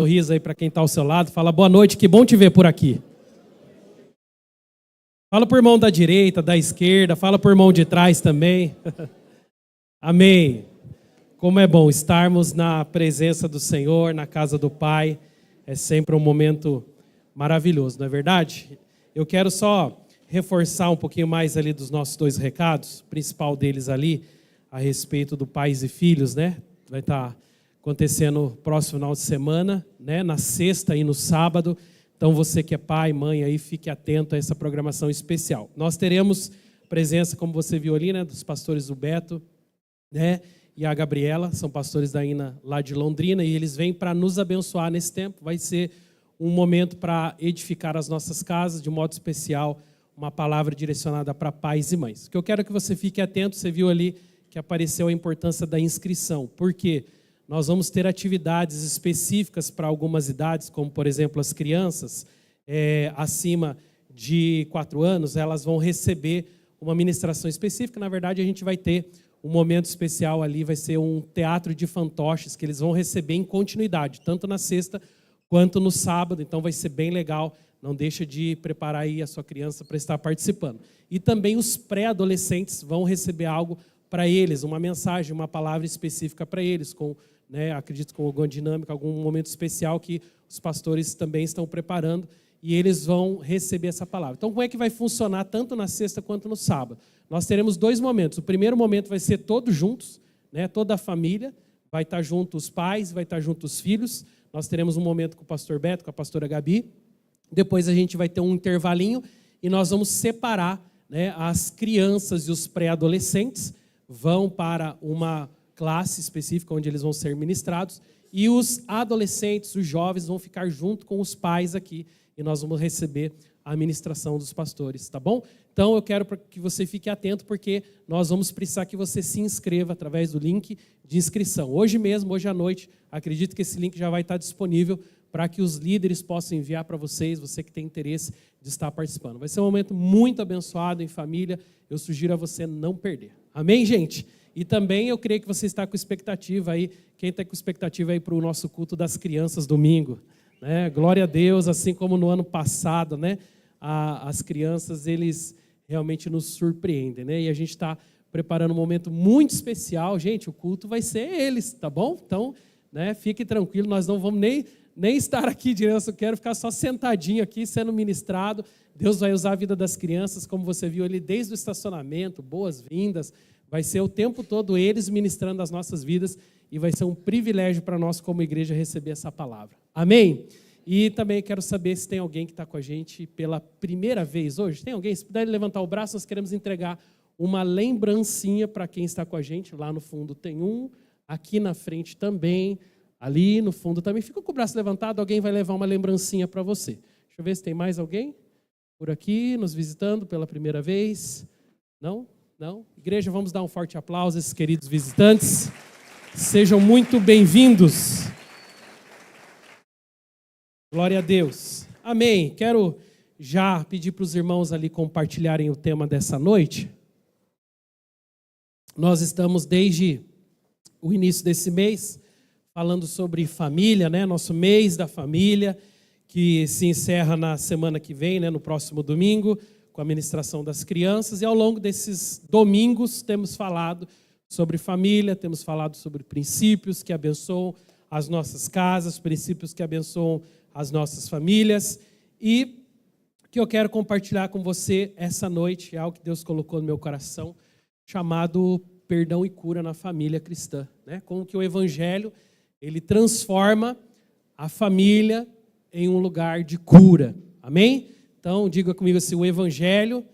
Sorriso aí para quem está ao seu lado. Fala boa noite, que bom te ver por aqui. Fala por irmão da direita, da esquerda, fala por irmão de trás também. Amém. Como é bom estarmos na presença do Senhor, na casa do Pai. É sempre um momento maravilhoso, não é verdade? Eu quero só reforçar um pouquinho mais ali dos nossos dois recados. O principal deles ali, a respeito do pais e filhos, né? Vai estar acontecendo próximo final de semana, né? Na sexta e no sábado. Então você que é pai, mãe, aí fique atento a essa programação especial. Nós teremos presença, como você viu ali, né? Dos pastores o Beto, né? E a Gabriela, são pastores da INA lá de Londrina, e eles vêm para nos abençoar nesse tempo. Vai ser um momento para edificar as nossas casas, de modo especial, uma palavra direcionada para pais e mães. O que eu quero que você fique atento, você viu ali que apareceu a importância da inscrição. Por quê? Nós vamos ter atividades específicas para algumas idades, como, por exemplo, as crianças acima de 4 anos, elas vão receber uma ministração específica. Na verdade, a gente vai ter um momento especial ali, vai ser um teatro de fantoches que eles vão receber em continuidade, tanto na sexta quanto no sábado. Então vai ser bem legal, não deixa de preparar aí a sua criança para estar participando. E também os pré-adolescentes vão receber algo para eles, uma mensagem, uma palavra específica para eles, com, né, acredito com alguma dinâmica, algum momento especial que os pastores também estão preparando, e eles vão receber essa palavra. Então, como é que vai funcionar tanto na sexta quanto no sábado? Nós teremos 2 momentos. O primeiro momento vai ser todos juntos, né? Toda a família, vai estar junto os pais, vai estar junto os filhos. Nós teremos um momento com o pastor Beto, com a pastora Gabi. Depois a gente vai ter um intervalinho e nós vamos separar, né, as crianças e os pré-adolescentes, vão para uma classe específica onde eles vão ser ministrados, e os adolescentes, os jovens, vão ficar junto com os pais aqui, e nós vamos receber a ministração dos pastores, tá bom? Então eu quero que você fique atento, porque nós vamos precisar que você se inscreva através do link de inscrição. Hoje mesmo, hoje à noite, acredito que esse link já vai estar disponível para que os líderes possam enviar para vocês, você que tem interesse de estar participando. Vai ser um momento muito abençoado em família, eu sugiro a você não perder. Amém, gente? E também eu creio que você está com expectativa aí, quem está com expectativa aí para o nosso culto das crianças domingo, né? Glória a Deus, assim como no ano passado, né? As crianças, eles realmente nos surpreendem, né? E a gente está preparando um momento muito especial. Gente, o culto vai ser eles, tá bom? Então, né, fique tranquilo, nós não vamos nem estar aqui direto, eu quero ficar só sentadinho aqui, sendo ministrado. Deus vai usar a vida das crianças, como você viu ali, desde o estacionamento, boas-vindas. Vai ser o tempo todo eles ministrando as nossas vidas, e vai ser um privilégio para nós como igreja receber essa palavra. Amém? E também quero saber se tem alguém que está com a gente pela primeira vez hoje. Tem alguém? Se puder levantar o braço, nós queremos entregar uma lembrancinha para quem está com a gente. Lá no fundo tem um, aqui na frente também, ali no fundo também. Fica com o braço levantado, alguém vai levar uma lembrancinha para você. Deixa eu ver se tem mais alguém por aqui nos visitando pela primeira vez. Não? Não? Igreja, vamos dar um forte aplauso a esses queridos visitantes. Sejam muito bem-vindos. Glória a Deus. Amém. Quero já pedir para os irmãos ali compartilharem o tema dessa noite. Nós estamos desde o início desse mês falando sobre família, né? Nosso mês da família, que se encerra na semana que vem, né? No próximo domingo, com a ministração das crianças. E ao longo desses domingos temos falado sobre família, temos falado sobre princípios que abençoam as nossas casas, princípios que abençoam as nossas famílias. E o que eu quero compartilhar com você essa noite é algo que Deus colocou no meu coração, chamado perdão e cura na família cristã, né? Como que o evangelho, ele transforma a família em um lugar de cura. Amém? Então, diga comigo assim, o evangelho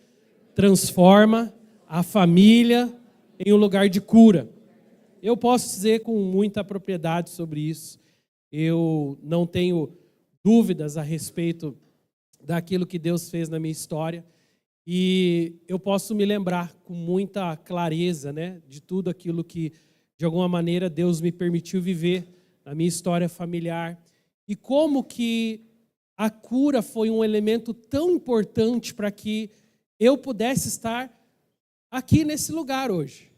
transforma a família em um lugar de cura. Eu posso dizer com muita propriedade sobre isso. Eu não tenho dúvidas a respeito daquilo que Deus fez na minha história. E eu posso me lembrar com muita clareza, né, de tudo aquilo que, de alguma maneira, Deus me permitiu viver na minha história familiar. E como que a cura foi um elemento tão importante para que eu pudesse estar aqui nesse lugar hoje.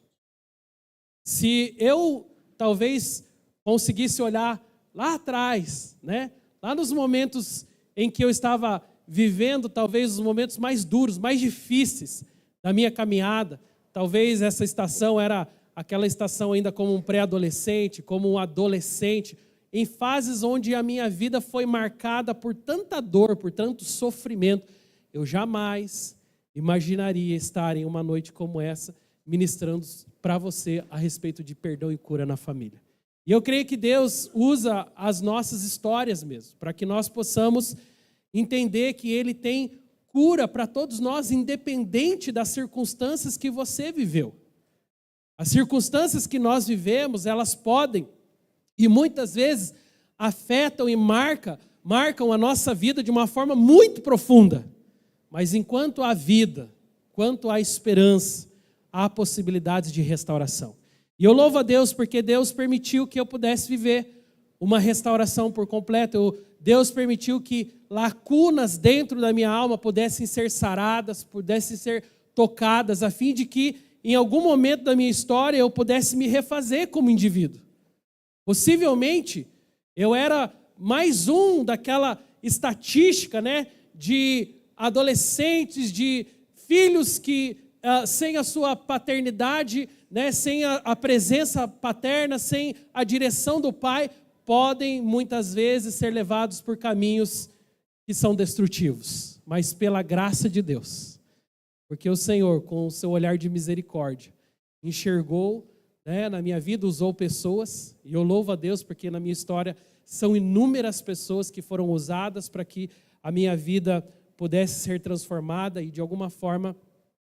Se eu talvez conseguisse olhar lá atrás, né? Lá nos momentos em que eu estava vivendo talvez os momentos mais duros, mais difíceis da minha caminhada. Talvez essa estação era aquela estação ainda como um pré-adolescente, como um adolescente, em fases onde a minha vida foi marcada por tanta dor, por tanto sofrimento. Eu jamais imaginaria estar em uma noite como essa, ministrando para você a respeito de perdão e cura na família. E eu creio que Deus usa as nossas histórias mesmo, para que nós possamos entender que Ele tem cura para todos nós, independente das circunstâncias que você viveu. As circunstâncias que nós vivemos, elas podem, e muitas vezes, afetam e marcam a nossa vida de uma forma muito profunda. Mas enquanto há vida, quanto há esperança, há possibilidades de restauração. E eu louvo a Deus porque Deus permitiu que eu pudesse viver uma restauração por completo. Deus permitiu que lacunas dentro da minha alma pudessem ser saradas, pudessem ser tocadas, a fim de que, em algum momento da minha história, eu pudesse me refazer como indivíduo. Possivelmente, eu era mais um daquela estatística, né, de adolescentes, de filhos que, sem a sua paternidade, né, sem a presença paterna, sem a direção do pai, podem muitas vezes ser levados por caminhos que são destrutivos. Mas pela graça de Deus, porque o Senhor, com o seu olhar de misericórdia, enxergou, né, na minha vida, usou pessoas, e eu louvo a Deus porque na minha história são inúmeras pessoas que foram usadas para que a minha vida pudesse ser transformada, e de alguma forma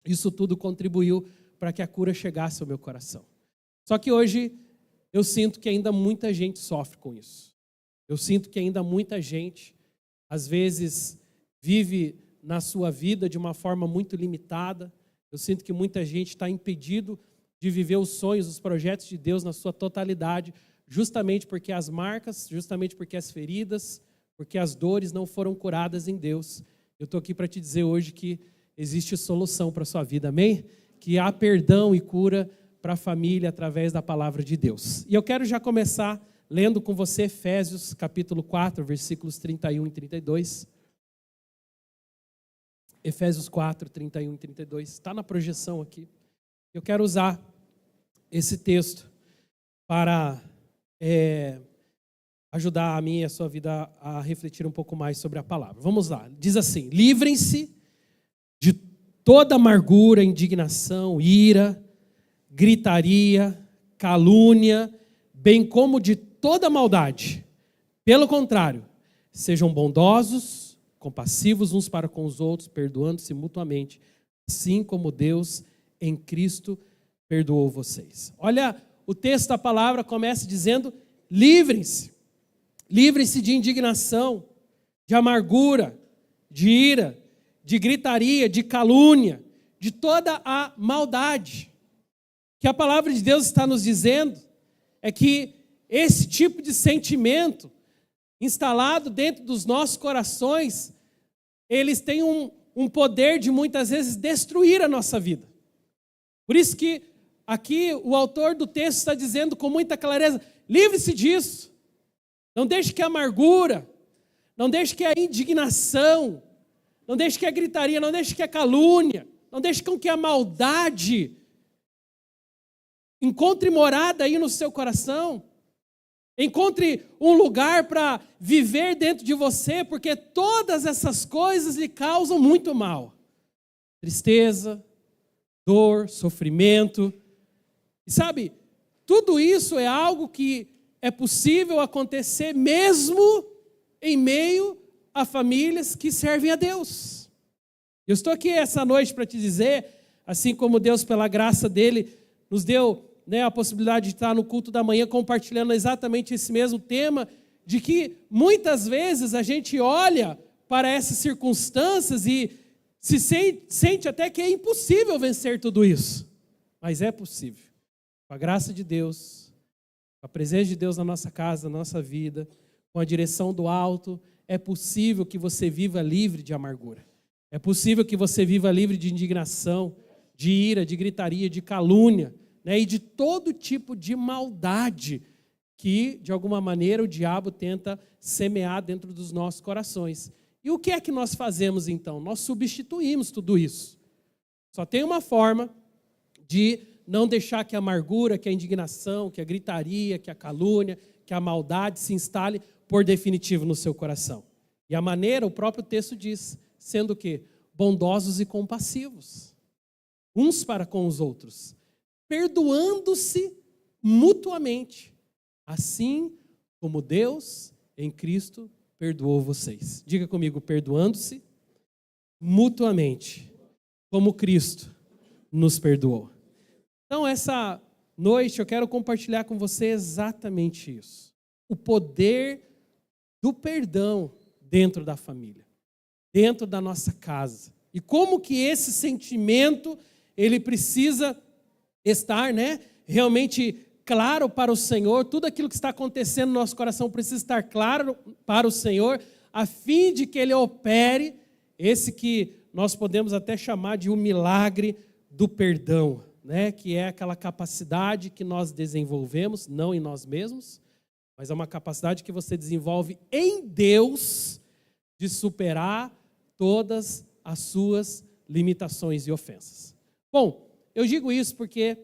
isso tudo contribuiu para que a cura chegasse ao meu coração. Só que hoje eu sinto que ainda muita gente sofre com isso. Eu sinto que ainda muita gente, às vezes, vive na sua vida de uma forma muito limitada. Eu sinto que muita gente está impedido de viver os sonhos, os projetos de Deus na sua totalidade, justamente porque as marcas, justamente porque as feridas, porque as dores não foram curadas em Deus. Eu estou aqui para te dizer hoje que existe solução para a sua vida, amém? Que há perdão e cura para a família através da palavra de Deus. E eu quero já começar lendo com você Efésios capítulo 4, versículos 31 e 32. Efésios 4, 31 e 32. Está na projeção aqui. Eu quero usar esse texto para ajudar a mim e a sua vida a refletir um pouco mais sobre a palavra. Vamos lá. Diz assim: livrem-se de toda amargura, indignação, ira, gritaria, calúnia, bem como de toda maldade. Pelo contrário, sejam bondosos, compassivos uns para com os outros, perdoando-se mutuamente, assim como Deus em Cristo perdoou vocês. Olha, o texto da palavra começa dizendo: livrem-se. Livrem-se de indignação, de amargura, de ira, de gritaria, de calúnia, de toda a maldade. O que a palavra de Deus está nos dizendo é que esse tipo de sentimento instalado dentro dos nossos corações, eles têm um poder de muitas vezes destruir a nossa vida. Por isso que aqui o autor do texto está dizendo com muita clareza: livre-se disso. Não deixe que a amargura, não deixe que a indignação, não deixe que a gritaria, não deixe que a calúnia, não deixe com que a maldade encontre morada aí no seu coração. Encontre um lugar para viver dentro de você, porque todas essas coisas lhe causam muito mal. Tristeza, dor, sofrimento. E sabe, tudo isso é algo que é possível acontecer mesmo em meio a famílias que servem a Deus. Eu estou aqui essa noite para te dizer, assim como Deus, pela graça dele, nos deu, né, a possibilidade de estar no culto da manhã compartilhando exatamente esse mesmo tema, de que muitas vezes a gente olha para essas circunstâncias e se sente até que é impossível vencer tudo isso. Mas é possível. Com a graça de Deus, com a presença de Deus na nossa casa, na nossa vida, com a direção do alto, é possível que você viva livre de amargura. É possível que você viva livre de indignação, de ira, de gritaria, de calúnia, né, e de todo tipo de maldade que, de alguma maneira, o diabo tenta semear dentro dos nossos corações. E o que é que nós fazemos, então? Nós substituímos tudo isso. Só tem uma forma de não deixar que a amargura, que a indignação, que a gritaria, que a calúnia, que a maldade se instale por definitivo no seu coração. E a maneira, o próprio texto diz, sendo o quê? Bondosos e compassivos, uns para com os outros, perdoando-se mutuamente, assim como Deus em Cristo perdoou vocês. Diga comigo, perdoando-se mutuamente, como Cristo nos perdoou. Então, essa noite eu quero compartilhar com você exatamente isso. O poder do perdão dentro da família, dentro da nossa casa. E como que esse sentimento, ele precisa estar, realmente claro para o Senhor. Tudo aquilo que está acontecendo no nosso coração precisa estar claro para o Senhor, a fim de que Ele opere esse que nós podemos até chamar de um milagre do perdão, que é aquela capacidade que nós desenvolvemos, não em nós mesmos, mas é uma capacidade que você desenvolve em Deus de superar todas as suas limitações e ofensas. Bom, eu digo isso porque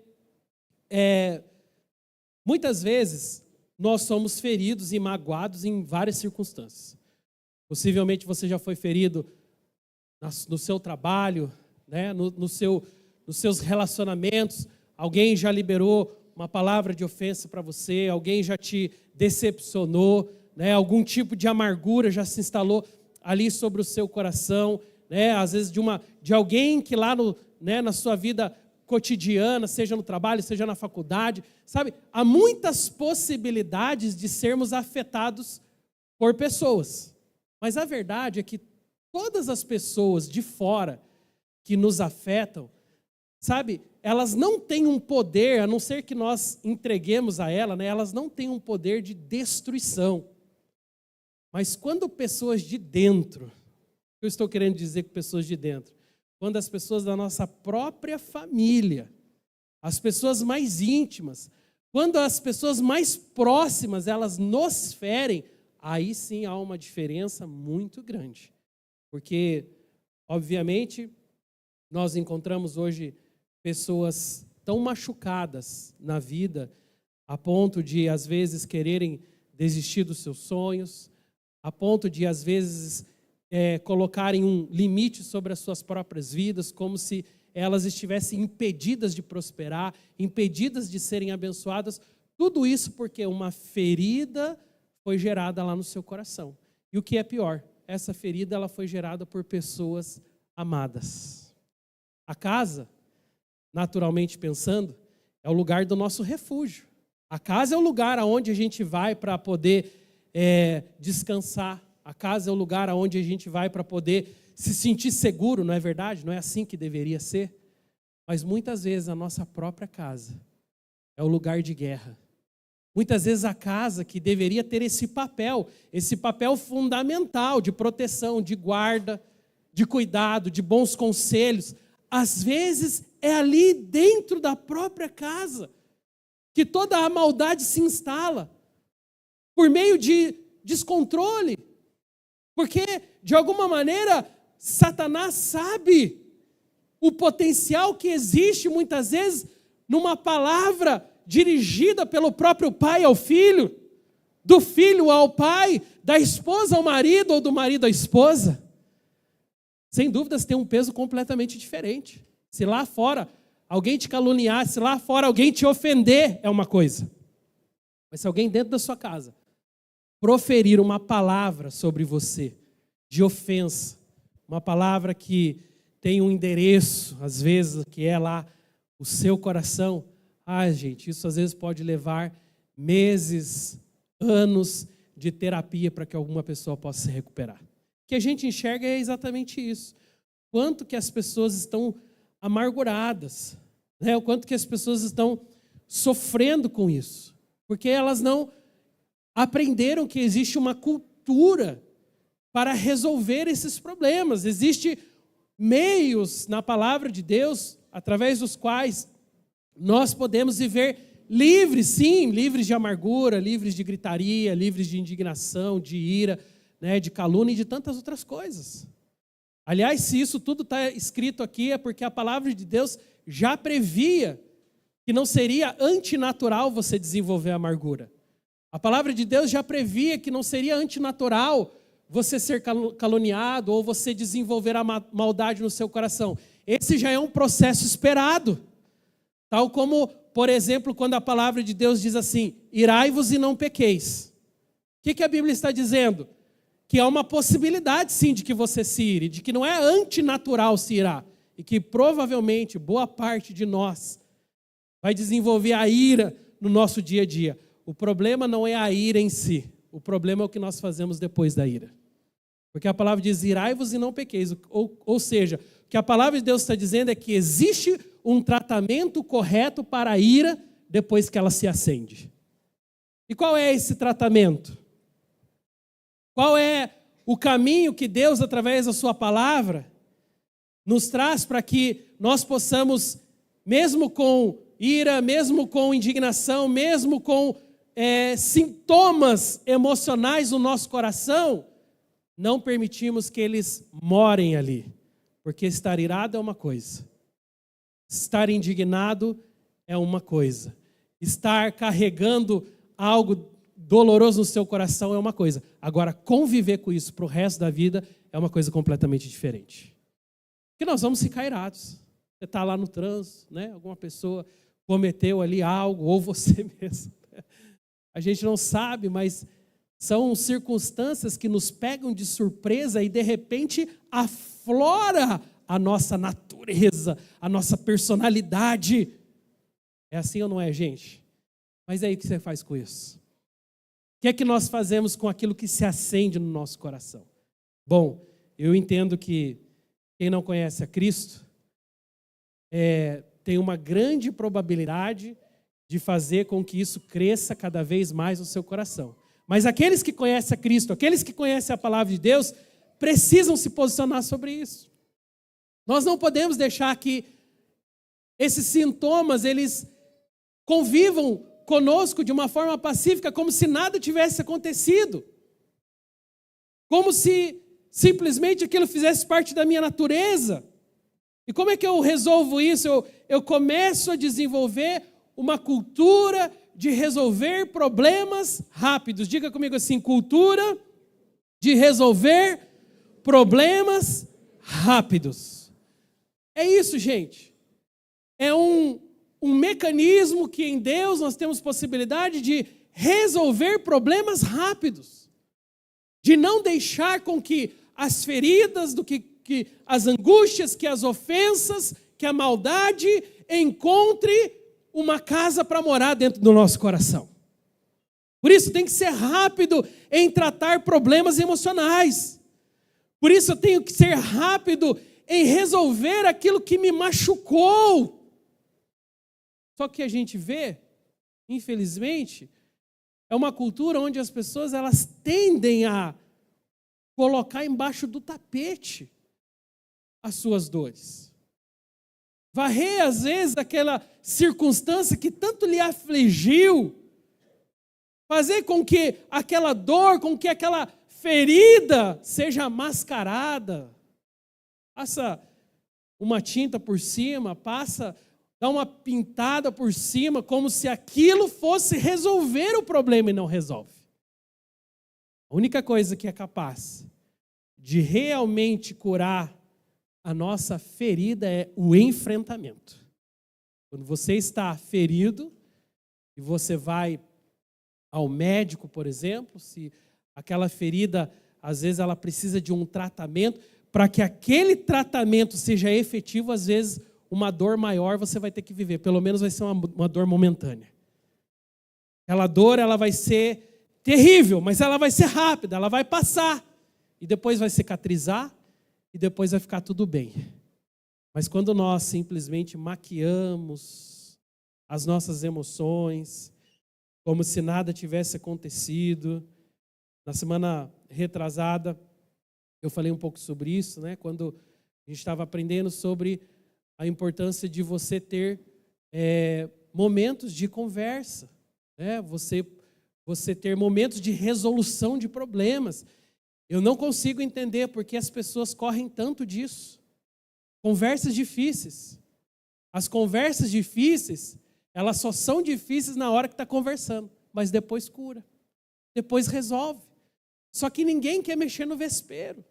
muitas vezes nós somos feridos e magoados em várias circunstâncias. Possivelmente você já foi ferido no seu trabalho, nos seus relacionamentos. Alguém já liberou uma palavra de ofensa para você, alguém já te decepcionou, algum tipo de amargura já se instalou ali sobre o seu coração, às vezes de alguém que lá na sua vida cotidiana, seja no trabalho, seja na faculdade, sabe? Há muitas possibilidades de sermos afetados por pessoas. Mas a verdade é que todas as pessoas de fora que nos afetam, sabe? Elas não têm um poder, a não ser que nós entreguemos a ela, elas não têm um poder de destruição. Mas quando pessoas de dentro, eu estou querendo dizer com pessoas de dentro, quando as pessoas da nossa própria família, as pessoas mais íntimas, quando as pessoas mais próximas, elas nos ferem, aí sim há uma diferença muito grande. Porque, obviamente, nós encontramos hoje pessoas tão machucadas na vida, a ponto de, às vezes, quererem desistir dos seus sonhos, a ponto de, às vezes, colocarem um limite sobre as suas próprias vidas, como se elas estivessem impedidas de prosperar, impedidas de serem abençoadas. Tudo isso porque uma ferida foi gerada lá no seu coração. E o que é pior, essa ferida ela foi gerada por pessoas amadas. A casa, naturalmente pensando, é o lugar do nosso refúgio. A casa é o lugar aonde a gente vai para poder descansar. A casa é o lugar aonde a gente vai para poder se sentir seguro, não é verdade? Não é assim que deveria ser? Mas muitas vezes a nossa própria casa é o lugar de guerra. Muitas vezes a casa que deveria ter esse papel fundamental de proteção, de guarda, de cuidado, de bons conselhos, às vezes é ali dentro da própria casa que toda a maldade se instala, por meio de descontrole, porque de alguma maneira Satanás sabe o potencial que existe muitas vezes numa palavra dirigida pelo próprio pai ao filho, do filho ao pai, da esposa ao marido ou do marido à esposa. Sem dúvidas tem um peso completamente diferente. Se lá fora alguém te caluniar, se lá fora alguém te ofender, é uma coisa. Mas se alguém dentro da sua casa proferir uma palavra sobre você, de ofensa, uma palavra que tem um endereço, às vezes, que é lá o seu coração, gente, isso às vezes pode levar meses, anos de terapia para que alguma pessoa possa se recuperar. O que a gente enxerga é exatamente isso. Quanto que as pessoas estão amarguradas, o quanto que as pessoas estão sofrendo com isso, porque elas não aprenderam que existe uma cultura para resolver esses problemas. Existem meios na palavra de Deus, através dos quais nós podemos viver livres, sim, livres de amargura, livres de gritaria, livres de indignação, de ira, né, de calúnia e de tantas outras coisas. Aliás, se isso tudo está escrito aqui, é porque a palavra de Deus já previa que não seria antinatural você desenvolver a amargura. A palavra de Deus já previa que não seria antinatural você ser caluniado ou você desenvolver a maldade no seu coração. Esse já é um processo esperado. Tal como, por exemplo, quando a palavra de Deus diz assim, irai-vos e não pequeis. O que a Bíblia está dizendo? Que há uma possibilidade, sim, de que você se ire, de que não é antinatural se irar, e que provavelmente boa parte de nós vai desenvolver a ira no nosso dia a dia. O problema não é a ira em si, o problema é o que nós fazemos depois da ira. Porque a palavra diz, irai-vos e não pequeis. Ou seja, o que a palavra de Deus está dizendo é que existe um tratamento correto para a ira depois que ela se acende. E qual é esse tratamento? Qual é o caminho que Deus, através da sua palavra, nos traz para que nós possamos, mesmo com ira, mesmo com indignação, mesmo com sintomas emocionais no nosso coração, não permitimos que eles morem ali. Porque estar irado é uma coisa. Estar indignado é uma coisa. Estar carregando algo doloroso no seu coração é uma coisa. Agora, conviver com isso para o resto da vida é uma coisa completamente diferente. Porque nós vamos ficar irados. Você está lá no trânsito, né? Alguma pessoa cometeu ali algo, ou você mesmo. A gente não sabe, mas são circunstâncias que nos pegam de surpresa e, de repente, aflora a nossa natureza, a nossa personalidade. É assim ou não é, gente? Mas aí o que você faz com isso? O que é que nós fazemos com aquilo que se acende no nosso coração? Bom, eu entendo que quem não conhece a Cristo tem uma grande probabilidade de fazer com que isso cresça cada vez mais no seu coração. Mas aqueles que conhecem a Cristo, aqueles que conhecem a palavra de Deus, precisam se posicionar sobre isso. Nós não podemos deixar que esses sintomas, eles convivam conosco de uma forma pacífica, como se nada tivesse acontecido. Como se simplesmente aquilo fizesse parte da minha natureza. E como é que eu resolvo isso? Eu começo a desenvolver uma cultura de resolver problemas rápidos. Diga comigo assim, cultura de resolver problemas rápidos. É isso, gente. É um mecanismo que em Deus nós temos possibilidade de resolver problemas rápidos. De não deixar com que as feridas, que as angústias, que as ofensas, que a maldade encontre uma casa para morar dentro do nosso coração. Por isso tem que ser rápido em tratar problemas emocionais. Por isso eu tenho que ser rápido em resolver aquilo que me machucou. Só que a gente vê, infelizmente, é uma cultura onde as pessoas elas tendem a colocar embaixo do tapete as suas dores. Varrer, às vezes, aquela circunstância que tanto lhe afligiu. Fazer com que aquela dor, com que aquela ferida seja mascarada. Passa uma tinta por cima, dá uma pintada por cima, como se aquilo fosse resolver o problema e não resolve. A única coisa que é capaz de realmente curar a nossa ferida é o enfrentamento. Quando você está ferido e você vai ao médico, por exemplo, se aquela ferida, às vezes ela precisa de um tratamento, para que aquele tratamento seja efetivo, às vezes uma dor maior você vai ter que viver, pelo menos vai ser uma dor momentânea. Aquela dor ela vai ser terrível, mas ela vai ser rápida, ela vai passar, e depois vai cicatrizar, e depois vai ficar tudo bem. Mas quando nós simplesmente maquiamos as nossas emoções, como se nada tivesse acontecido. Na semana retrasada, eu falei um pouco sobre isso, né? Quando a gente estava aprendendo sobre a importância de você ter momentos de conversa, né? Você ter momentos de resolução de problemas. Eu não consigo entender porque as pessoas correm tanto disso. Conversas difíceis. As conversas difíceis, elas só são difíceis na hora que está conversando, mas depois cura, depois resolve. Só que ninguém quer mexer no vespeiro.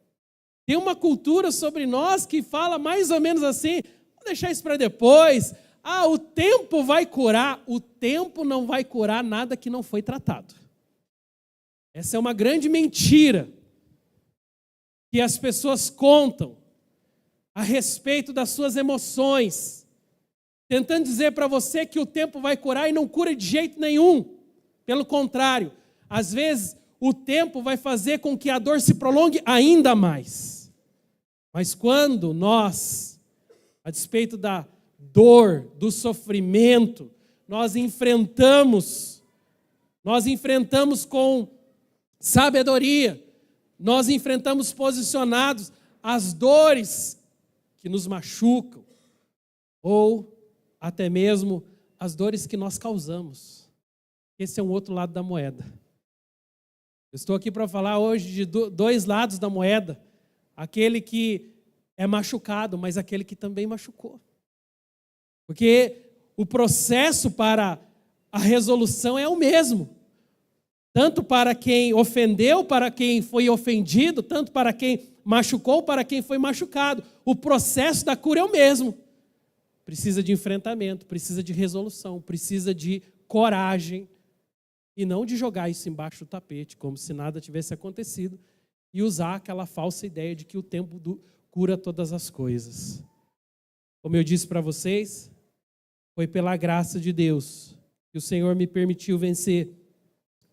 Tem uma cultura sobre nós que fala mais ou menos assim, vou deixar isso para depois. O tempo vai curar. O tempo não vai curar nada que não foi tratado. Essa é uma grande mentira que as pessoas contam a respeito das suas emoções, tentando dizer para você que o tempo vai curar e não cura de jeito nenhum. Pelo contrário, às vezes o tempo vai fazer com que a dor se prolongue ainda mais. Mas quando nós, a despeito da dor, do sofrimento, nós enfrentamos com sabedoria, nós enfrentamos posicionados as dores que nos machucam, ou até mesmo as dores que nós causamos. Esse é um outro lado da moeda. Eu estou aqui para falar hoje de dois lados da moeda. Aquele que é machucado, mas aquele que também machucou. Porque o processo para a resolução é o mesmo. Tanto para quem ofendeu, para quem foi ofendido, tanto para quem machucou, para quem foi machucado. O processo da cura é o mesmo. Precisa de enfrentamento, precisa de resolução, precisa de coragem. E não de jogar isso embaixo do tapete, como se nada tivesse acontecido, e usar aquela falsa ideia de que o tempo cura todas as coisas. Como eu disse para vocês, foi pela graça de Deus que o Senhor me permitiu vencer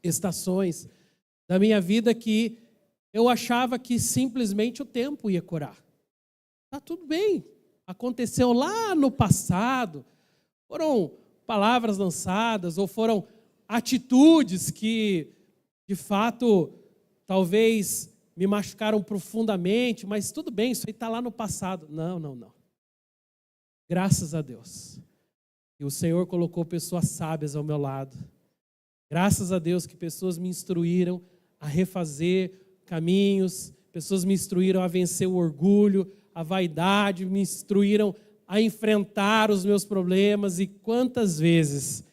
estações da minha vida que eu achava que simplesmente o tempo ia curar. Está tudo bem, aconteceu lá no passado, foram palavras lançadas ou foram atitudes que, de fato, talvez me machucaram profundamente, mas tudo bem, isso aí está lá no passado. Não. Graças a Deus. E o Senhor colocou pessoas sábias ao meu lado. Graças a Deus que pessoas me instruíram a refazer caminhos, pessoas me instruíram a vencer o orgulho, a vaidade, me instruíram a enfrentar os meus problemas. E quantas vezes,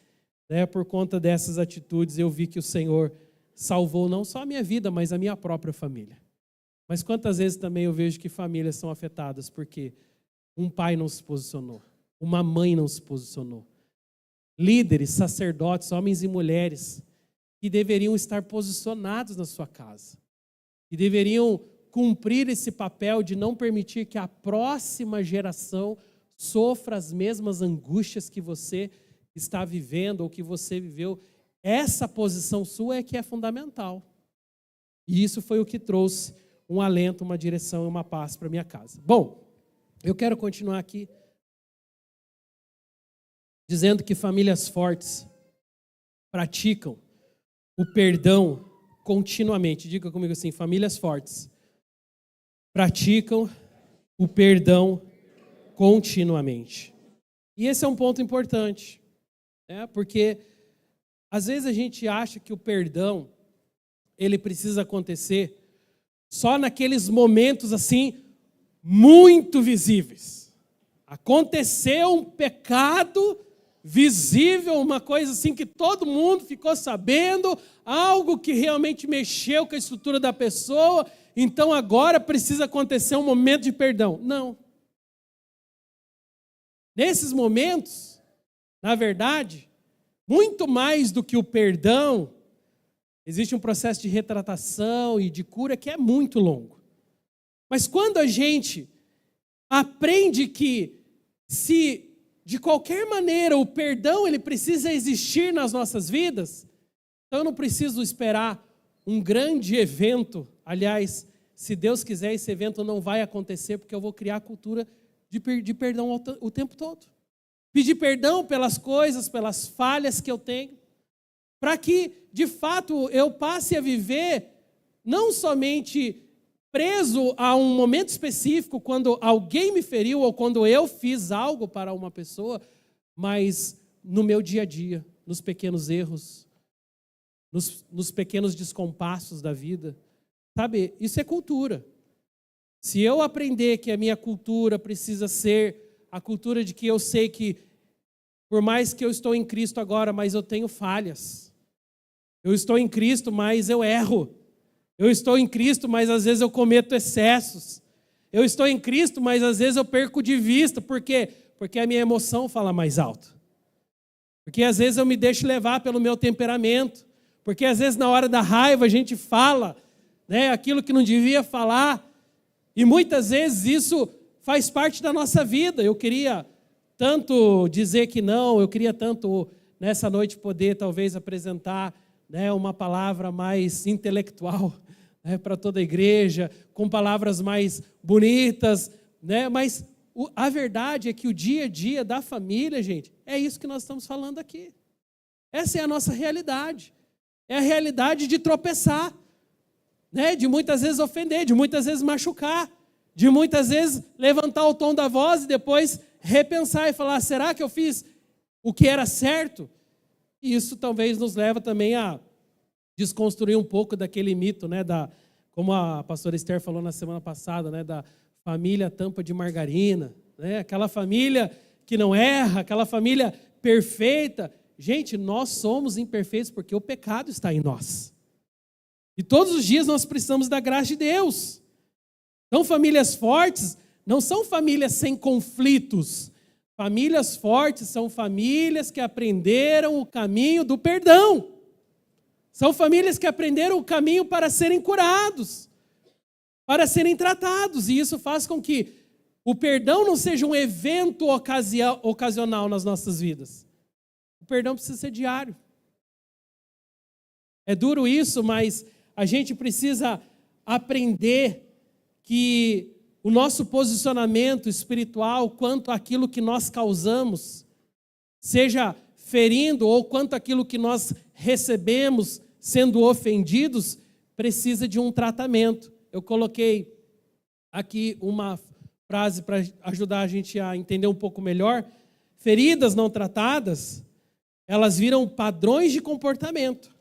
por conta dessas atitudes, eu vi que o Senhor salvou não só a minha vida, mas a minha própria família. Mas quantas vezes também eu vejo que famílias são afetadas porque um pai não se posicionou, uma mãe não se posicionou. Líderes, sacerdotes, homens e mulheres que deveriam estar posicionados na sua casa, que deveriam cumprir esse papel de não permitir que a próxima geração sofra as mesmas angústias que você está vivendo ou que você viveu. Essa posição sua é que é fundamental. E isso foi o que trouxe um alento, uma direção e uma paz para minha casa. Bom, eu quero continuar aqui dizendo que famílias fortes praticam o perdão continuamente. Diga comigo assim, famílias fortes praticam o perdão continuamente. E esse é um ponto importante, porque às vezes a gente acha que o perdão ele precisa acontecer só naqueles momentos assim muito visíveis. Aconteceu um pecado visível, uma coisa assim que todo mundo ficou sabendo, algo que realmente mexeu com a estrutura da pessoa, então agora precisa acontecer um momento de perdão. Não. Nesses momentos, na verdade, muito mais do que o perdão, existe um processo de retratação e de cura que é muito longo. Mas quando a gente aprende que se de qualquer maneira o perdão ele precisa existir nas nossas vidas, então eu não preciso esperar um grande evento. Aliás, se Deus quiser, esse evento não vai acontecer porque eu vou criar a cultura de perdão o tempo todo. Pedir perdão pelas coisas, pelas falhas que eu tenho, para que, de fato, eu passe a viver não somente preso a um momento específico, quando alguém me feriu ou quando eu fiz algo para uma pessoa, mas no meu dia a dia, nos pequenos erros, nos pequenos descompassos da vida. Sabe, isso é cultura. Se eu aprender que a minha cultura precisa ser a cultura de que eu sei que, por mais que eu estou em Cristo agora, mas eu tenho falhas. Eu estou em Cristo, mas eu erro. Eu estou em Cristo, mas às vezes eu cometo excessos. Eu estou em Cristo, mas às vezes eu perco de vista. Por quê? Porque a minha emoção fala mais alto. Porque às vezes eu me deixo levar pelo meu temperamento. Porque às vezes na hora da raiva a gente fala, né, aquilo que não devia falar. E muitas vezes isso faz parte da nossa vida. Eu queria tanto dizer que não, eu queria tanto nessa noite poder talvez apresentar, né, uma palavra mais intelectual, né, para toda a igreja, com palavras mais bonitas, né, mas a verdade é que o dia a dia da família, gente, é isso que nós estamos falando aqui. Essa é a nossa realidade. É a realidade de tropeçar, né, de muitas vezes ofender, de muitas vezes machucar, de muitas vezes levantar o tom da voz e depois repensar e falar, será que eu fiz o que era certo? E isso talvez nos leva também a desconstruir um pouco daquele mito, né, como a pastora Esther falou na semana passada, né, da família tampa de margarina, né, aquela família que não erra, aquela família perfeita. Gente, nós somos imperfeitos porque o pecado está em nós. E todos os dias nós precisamos da graça de Deus. Então, famílias fortes não são famílias sem conflitos. Famílias fortes são famílias que aprenderam o caminho do perdão. São famílias que aprenderam o caminho para serem curados, para serem tratados. E isso faz com que o perdão não seja um evento ocasional nas nossas vidas. O perdão precisa ser diário. É duro isso, mas a gente precisa aprender que o nosso posicionamento espiritual quanto àquilo que nós causamos, seja ferindo ou quanto àquilo que nós recebemos sendo ofendidos, precisa de um tratamento. Eu coloquei aqui uma frase para ajudar a gente a entender um pouco melhor. Feridas não tratadas, elas viram padrões de comportamento.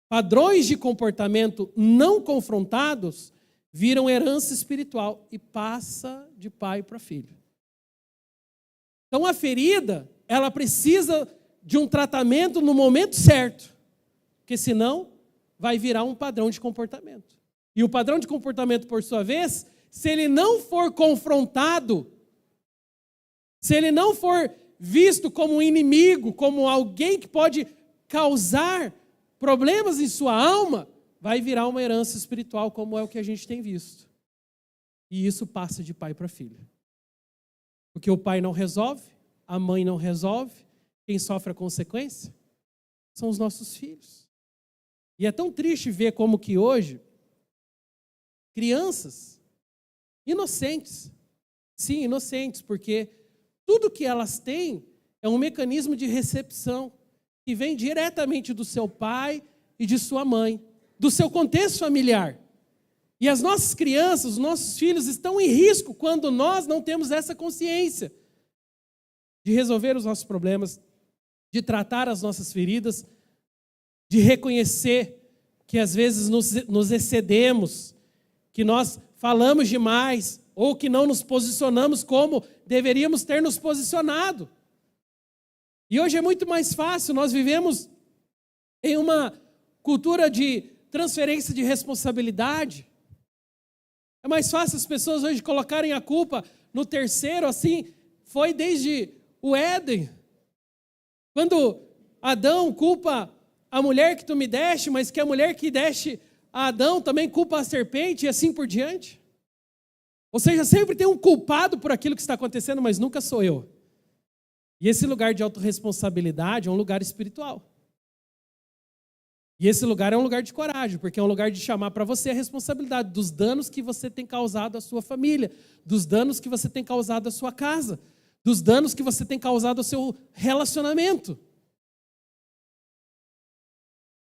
Padrões de comportamento não confrontados viram herança espiritual e passa de pai para filho. Então a ferida, ela precisa de um tratamento no momento certo, porque senão vai virar um padrão de comportamento. E o padrão de comportamento, por sua vez, se ele não for confrontado, se ele não for visto como um inimigo, como alguém que pode causar problemas em sua alma, vai virar uma herança espiritual, como é o que a gente tem visto. E isso passa de pai para filho. Porque o pai não resolve, a mãe não resolve, quem sofre a consequência são os nossos filhos. E é tão triste ver como que hoje, crianças inocentes, sim, inocentes, porque tudo que elas têm é um mecanismo de recepção que vem diretamente do seu pai e de sua mãe, do seu contexto familiar. E as nossas crianças, os nossos filhos estão em risco quando nós não temos essa consciência de resolver os nossos problemas, de tratar as nossas feridas, de reconhecer que às vezes nos excedemos, que nós falamos demais ou que não nos posicionamos como deveríamos ter nos posicionado. E hoje é muito mais fácil, nós vivemos em uma cultura de transferência de responsabilidade. É mais fácil as pessoas hoje colocarem a culpa no terceiro, assim foi desde o Éden. Quando Adão culpa a mulher que tu me deste, mas que a mulher que deste a Adão também culpa a serpente e assim por diante. Ou seja, sempre tem um culpado por aquilo que está acontecendo, mas nunca sou eu. E esse lugar de autorresponsabilidade é um lugar espiritual. E esse lugar é um lugar de coragem, porque é um lugar de chamar para você a responsabilidade dos danos que você tem causado à sua família, dos danos que você tem causado à sua casa, dos danos que você tem causado ao seu relacionamento.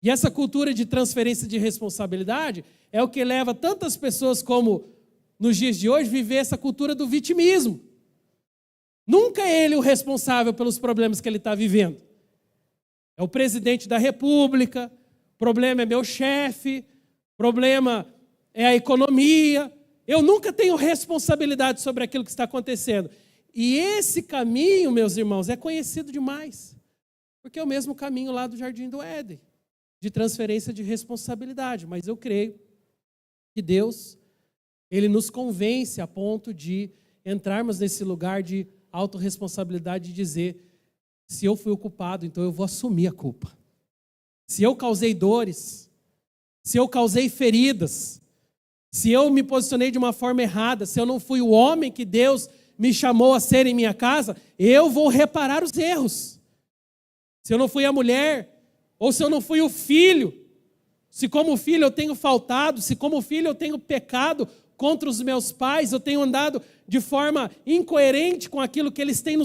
E essa cultura de transferência de responsabilidade é o que leva tantas pessoas como nos dias de hoje viver essa cultura do vitimismo. Nunca é ele o responsável pelos problemas que ele está vivendo. é o presidente da República, problema é meu chefe, problema é a economia. Eu nunca tenho responsabilidade sobre aquilo que está acontecendo. E esse caminho, meus irmãos, é conhecido demais. Porque é o mesmo caminho lá do Jardim do Éden, de transferência de responsabilidade. Mas eu creio que Deus, Ele nos convence a ponto de entrarmos nesse lugar de autorresponsabilidade e dizer, se eu fui o culpado, então eu vou assumir a culpa. Se eu causei dores, se eu causei feridas, se eu me posicionei de uma forma errada, se eu não fui o homem que Deus me chamou a ser em minha casa, eu vou reparar os erros. Se eu não fui a mulher, ou se eu não fui o filho, se como filho eu tenho faltado, se como filho eu tenho pecado contra os meus pais, eu tenho andado de forma incoerente com aquilo que eles têm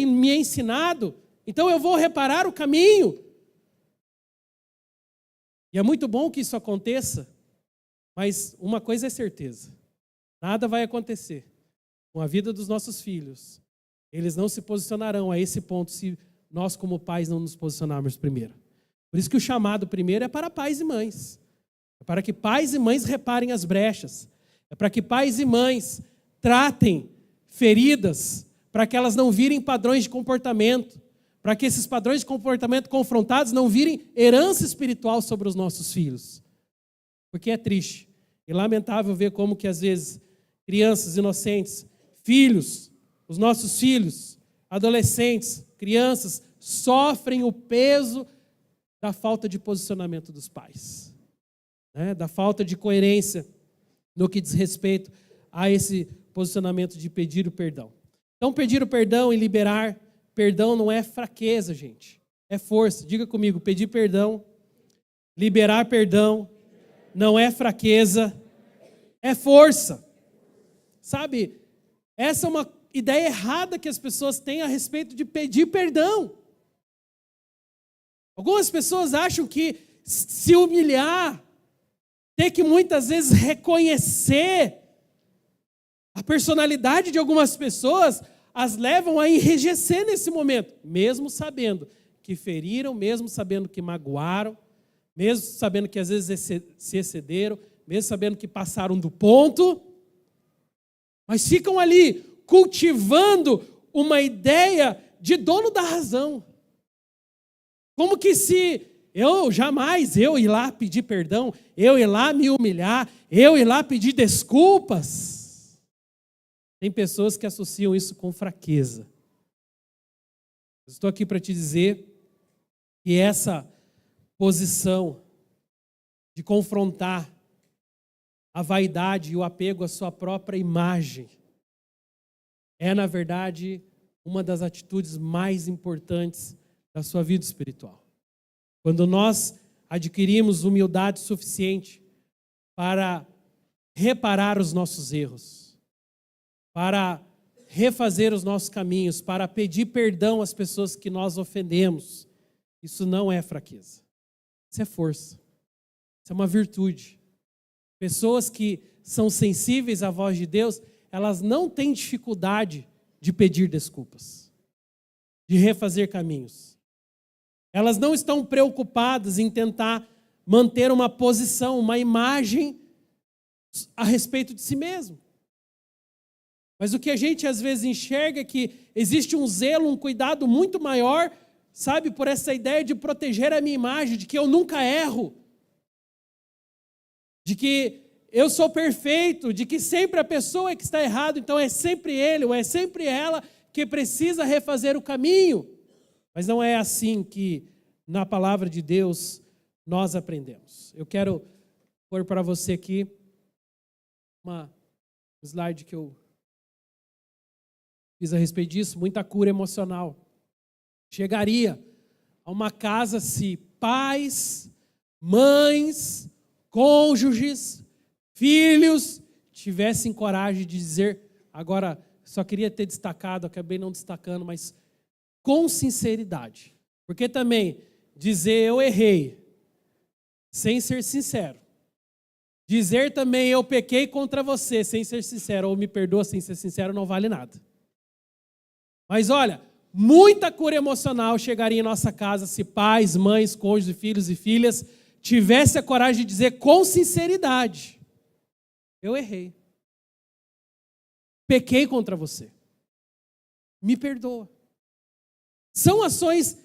me ensinado, então eu vou reparar o caminho. E é muito bom que isso aconteça, mas uma coisa é certeza, nada vai acontecer com a vida dos nossos filhos. Eles não se posicionarão a esse ponto se nós como pais não nos posicionarmos primeiro. Por isso que o chamado primeiro é para pais e mães. É para que pais e mães reparem as brechas. É para que pais e mães tratem feridas, para que elas não virem padrões de comportamento, para que esses padrões de comportamento confrontados não virem herança espiritual sobre os nossos filhos. Porque é triste e lamentável ver como que às vezes crianças inocentes, filhos, os nossos filhos, adolescentes, crianças, sofrem o peso da falta de posicionamento dos pais, né? Da falta de coerência no que diz respeito a esse posicionamento de pedir o perdão. Então, pedir o perdão e liberar perdão não é fraqueza, gente, é força. Diga comigo, pedir perdão, liberar perdão, não é fraqueza, é força. Sabe, essa é uma ideia errada que as pessoas têm a respeito de pedir perdão. Algumas pessoas acham que se humilhar, ter que muitas vezes reconhecer a personalidade de algumas pessoas, as levam a enrijecer nesse momento, mesmo sabendo que feriram, mesmo sabendo que magoaram, mesmo sabendo que às vezes se excederam, mesmo sabendo que passaram do ponto, mas ficam ali cultivando uma ideia de dono da razão. Como que se eu ir lá pedir perdão, eu ir lá me humilhar, eu ir lá pedir desculpas. Tem pessoas que associam isso com fraqueza. Eu estou aqui para te dizer que essa posição de confrontar a vaidade e o apego à sua própria imagem é, na verdade, uma das atitudes mais importantes da sua vida espiritual. Quando nós adquirimos humildade suficiente para reparar os nossos erros, para refazer os nossos caminhos, para pedir perdão às pessoas que nós ofendemos, isso não é fraqueza. Isso é força. Isso é uma virtude. Pessoas que são sensíveis à voz de Deus, elas não têm dificuldade de pedir desculpas, de refazer caminhos. Elas não estão preocupadas em tentar manter uma posição, uma imagem a respeito de si mesmo. Mas o que a gente às vezes enxerga é que existe um zelo, um cuidado muito maior, sabe, por essa ideia de proteger a minha imagem, de que eu nunca erro, de que eu sou perfeito, de que sempre a pessoa é que está errado, então é sempre ele ou é sempre ela que precisa refazer o caminho. Mas não é assim que na palavra de Deus nós aprendemos. Eu quero pôr para você aqui um slide que eu fiz a respeito disso, muita cura emocional. Chegaria a uma casa se pais, mães, cônjuges, filhos tivessem coragem de dizer, agora só queria ter destacado, acabei não destacando, mas com sinceridade. Porque também dizer eu errei, sem ser sincero. Dizer também eu pequei contra você, sem ser sincero, ou me perdoa sem ser sincero, não vale nada. Mas olha, muita cura emocional chegaria em nossa casa se pais, mães, cônjuges, filhos e filhas tivessem a coragem de dizer com sinceridade: eu errei. Pequei contra você. Me perdoa. São ações...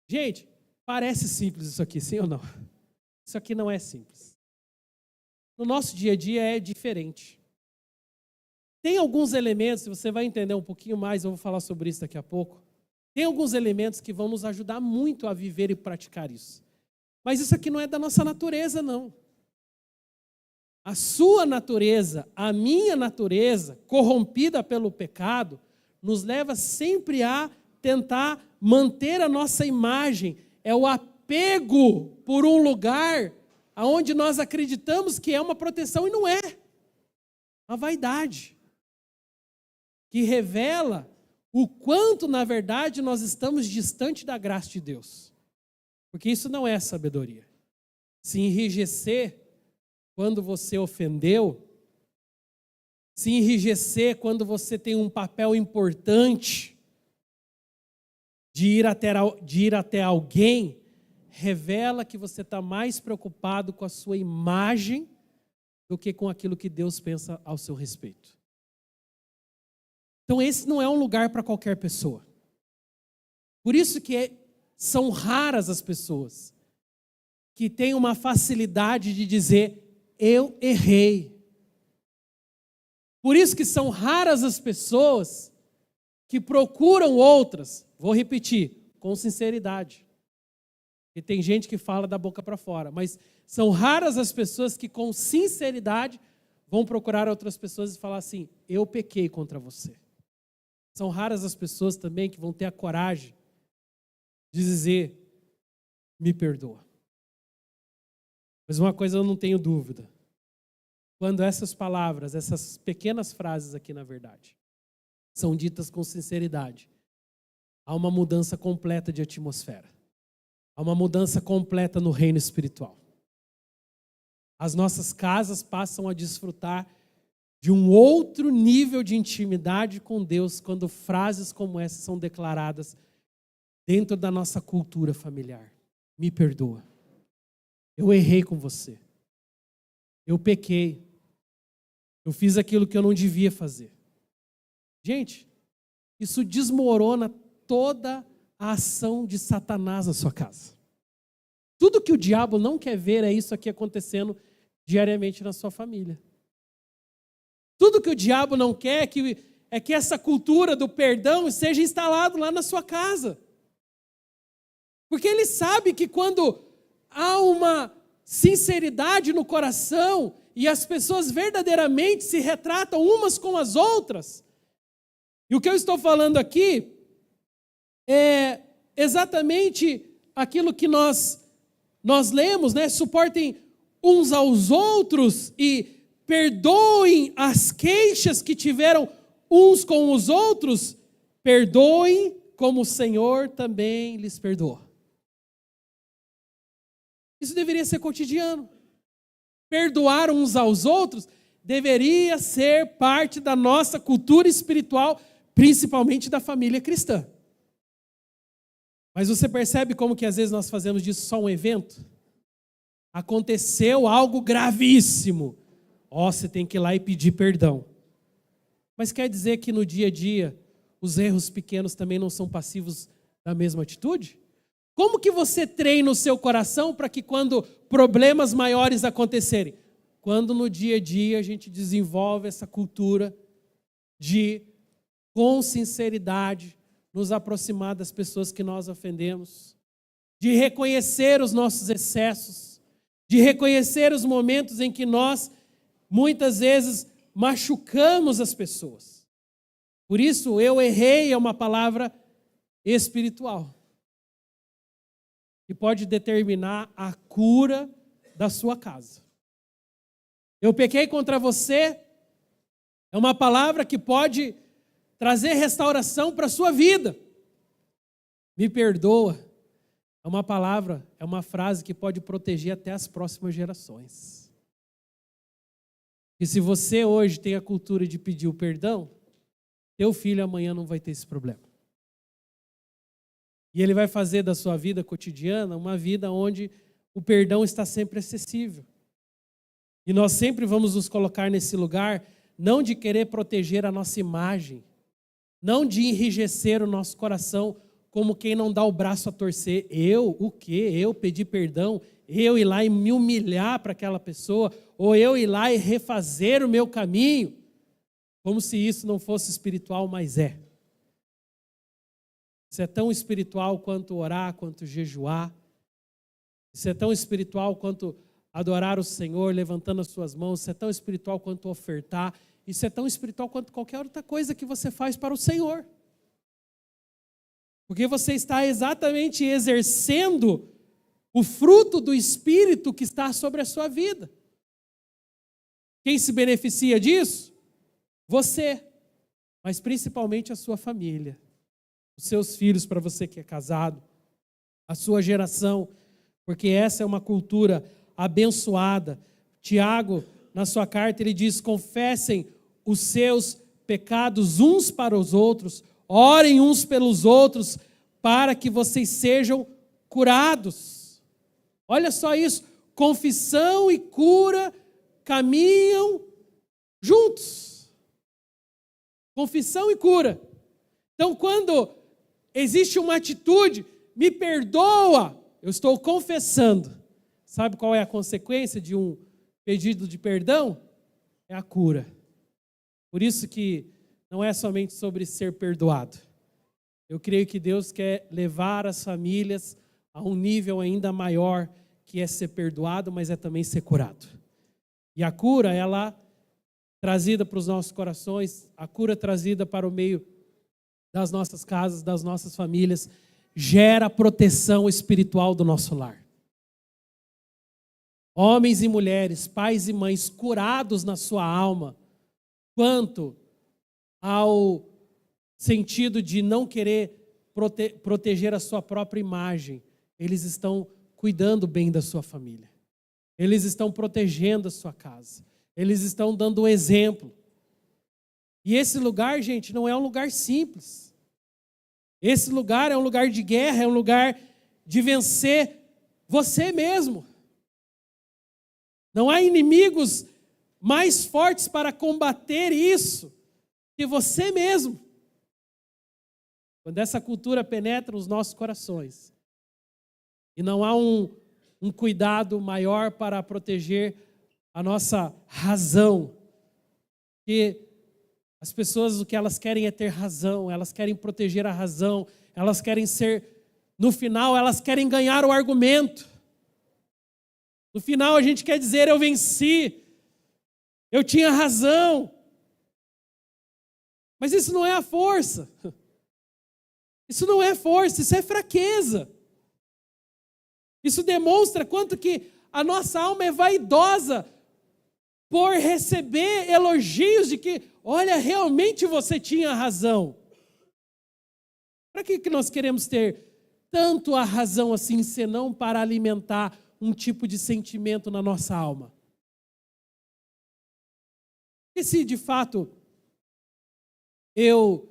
Gente, parece simples isso aqui, sim ou não? Isso aqui não é simples. No nosso dia a dia é diferente. Tem alguns elementos, você vai entender um pouquinho mais, eu vou falar sobre isso daqui a pouco. Tem alguns elementos que vão nos ajudar muito a viver e praticar isso. Mas isso aqui não é da nossa natureza, não. A sua natureza, a minha natureza, corrompida pelo pecado, nos leva sempre a tentar manter a nossa imagem. É o apego por um lugar onde nós acreditamos que é uma proteção e não é. A vaidade, que revela o quanto, na verdade, nós estamos distante da graça de Deus. Porque isso não é sabedoria. Se enrijecer quando você ofendeu, se enrijecer quando você tem um papel importante de ir até alguém, revela que você está mais preocupado com a sua imagem do que com aquilo que Deus pensa ao seu respeito. Então esse não é um lugar para qualquer pessoa. Por isso que são raras as pessoas que têm uma facilidade de dizer: eu errei. Por isso que são raras as pessoas que procuram outras, vou repetir, com sinceridade. E tem gente que fala da boca para fora, mas são raras as pessoas que com sinceridade vão procurar outras pessoas e falar assim: eu pequei contra você. São raras as pessoas também que vão ter a coragem de dizer: me perdoa. Mas uma coisa eu não tenho dúvida. Quando essas palavras, essas pequenas frases aqui, na verdade, são ditas com sinceridade, há uma mudança completa de atmosfera. Há uma mudança completa no reino espiritual. As nossas casas passam a desfrutar de um outro nível de intimidade com Deus quando frases como essas são declaradas dentro da nossa cultura familiar. Me perdoa. Eu errei com você. Eu pequei. Eu fiz aquilo que eu não devia fazer. Gente, isso desmorona toda a ação de Satanás na sua casa. Tudo que o diabo não quer ver é isso aqui acontecendo diariamente na sua família. Tudo que o diabo não quer é que essa cultura do perdão seja instalado lá na sua casa. Porque ele sabe que quando há uma sinceridade no coração e as pessoas verdadeiramente se retratam umas com as outras, e o que eu estou falando aqui é exatamente aquilo que nós lemos, né? Suportem uns aos outros e perdoem as queixas que tiveram uns com os outros, perdoem como o Senhor também lhes perdoou. Isso deveria ser cotidiano. Perdoar uns aos outros deveria ser parte da nossa cultura espiritual, principalmente da família cristã. Mas você percebe como que às vezes nós fazemos disso só um evento? Aconteceu algo gravíssimo. Você tem que ir lá e pedir perdão. Mas quer dizer que no dia a dia os erros pequenos também não são passivos da mesma atitude? Como que você treina o seu coração para que quando problemas maiores acontecerem? Quando no dia a dia a gente desenvolve essa cultura de, com sinceridade, nos aproximar das pessoas que nós ofendemos, de reconhecer os nossos excessos, de reconhecer os momentos em que nós, muitas vezes, machucamos as pessoas. Por isso, eu errei é uma palavra espiritual, que pode determinar a cura da sua casa. Eu pequei contra você é uma palavra que pode trazer restauração para a sua vida. Me perdoa é uma palavra, é uma frase que pode proteger até as próximas gerações. E se você hoje tem a cultura de pedir o perdão, teu filho amanhã não vai ter esse problema. E Ele vai fazer da sua vida cotidiana uma vida onde o perdão está sempre acessível. E nós sempre vamos nos colocar nesse lugar, não de querer proteger a nossa imagem, não de enrijecer o nosso coração como quem não dá o braço a torcer. Eu, o quê? Eu pedir perdão? Eu ir lá e me humilhar para aquela pessoa? Ou eu ir lá e refazer o meu caminho? Como se isso não fosse espiritual, mas é. Isso é tão espiritual quanto orar, quanto jejuar. Isso é tão espiritual quanto adorar o Senhor, levantando as suas mãos. Isso é tão espiritual quanto ofertar. Isso é tão espiritual quanto qualquer outra coisa que você faz para o Senhor. Porque você está exatamente exercendo o fruto do Espírito que está sobre a sua vida. Quem se beneficia disso? Você, mas principalmente a sua família. Os seus filhos, para você que é casado, a sua geração, porque essa é uma cultura abençoada. Tiago, na sua carta, ele diz: confessem os seus pecados uns para os outros, orem uns pelos outros, para que vocês sejam curados. Olha só isso, confissão e cura caminham juntos. Confissão e cura. Então, quando existe uma atitude, me perdoa, eu estou confessando. Sabe qual é a consequência de um pedido de perdão? É a cura. Por isso que não é somente sobre ser perdoado. Eu creio que Deus quer levar as famílias a um nível ainda maior, que é ser perdoado, mas é também ser curado. E a cura, ela trazida para os nossos corações, a cura trazida para o meio das nossas casas, das nossas famílias, gera proteção espiritual do nosso lar. Homens e mulheres, pais e mães curados na sua alma, quanto ao sentido de não querer proteger a sua própria imagem, eles estão cuidando bem da sua família. Eles estão protegendo a sua casa. Eles estão dando um exemplo. E esse lugar, gente, não é um lugar simples. Esse lugar é um lugar de guerra, é um lugar de vencer você mesmo. Não há inimigos mais fortes para combater isso que você mesmo. Quando essa cultura penetra os nossos corações e não há um cuidado maior para proteger a nossa razão, que as pessoas, o que elas querem é ter razão, elas querem proteger a razão, elas querem ser, no final, elas querem ganhar o argumento. No final, a gente quer dizer: eu venci, eu tinha razão. Mas isso não é a força. Isso não é força, isso é fraqueza. Isso demonstra quanto que a nossa alma é vaidosa por receber elogios de que, olha, realmente você tinha razão. Para que nós queremos ter tanto a razão assim, senão para alimentar um tipo de sentimento na nossa alma? E se de fato eu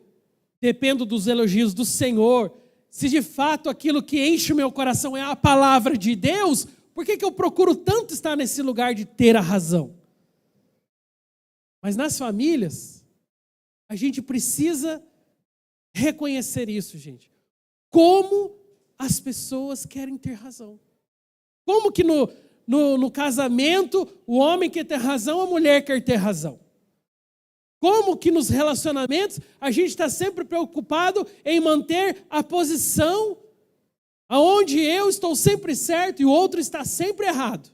dependo dos elogios do Senhor, se de fato aquilo que enche o meu coração é a palavra de Deus, por que eu procuro tanto estar nesse lugar de ter a razão? Mas nas famílias, a gente precisa reconhecer isso, gente. Como as pessoas querem ter razão. Como que no casamento o homem quer ter razão, a mulher quer ter razão. Como que nos relacionamentos a gente está sempre preocupado em manter a posição aonde eu estou sempre certo e o outro está sempre errado.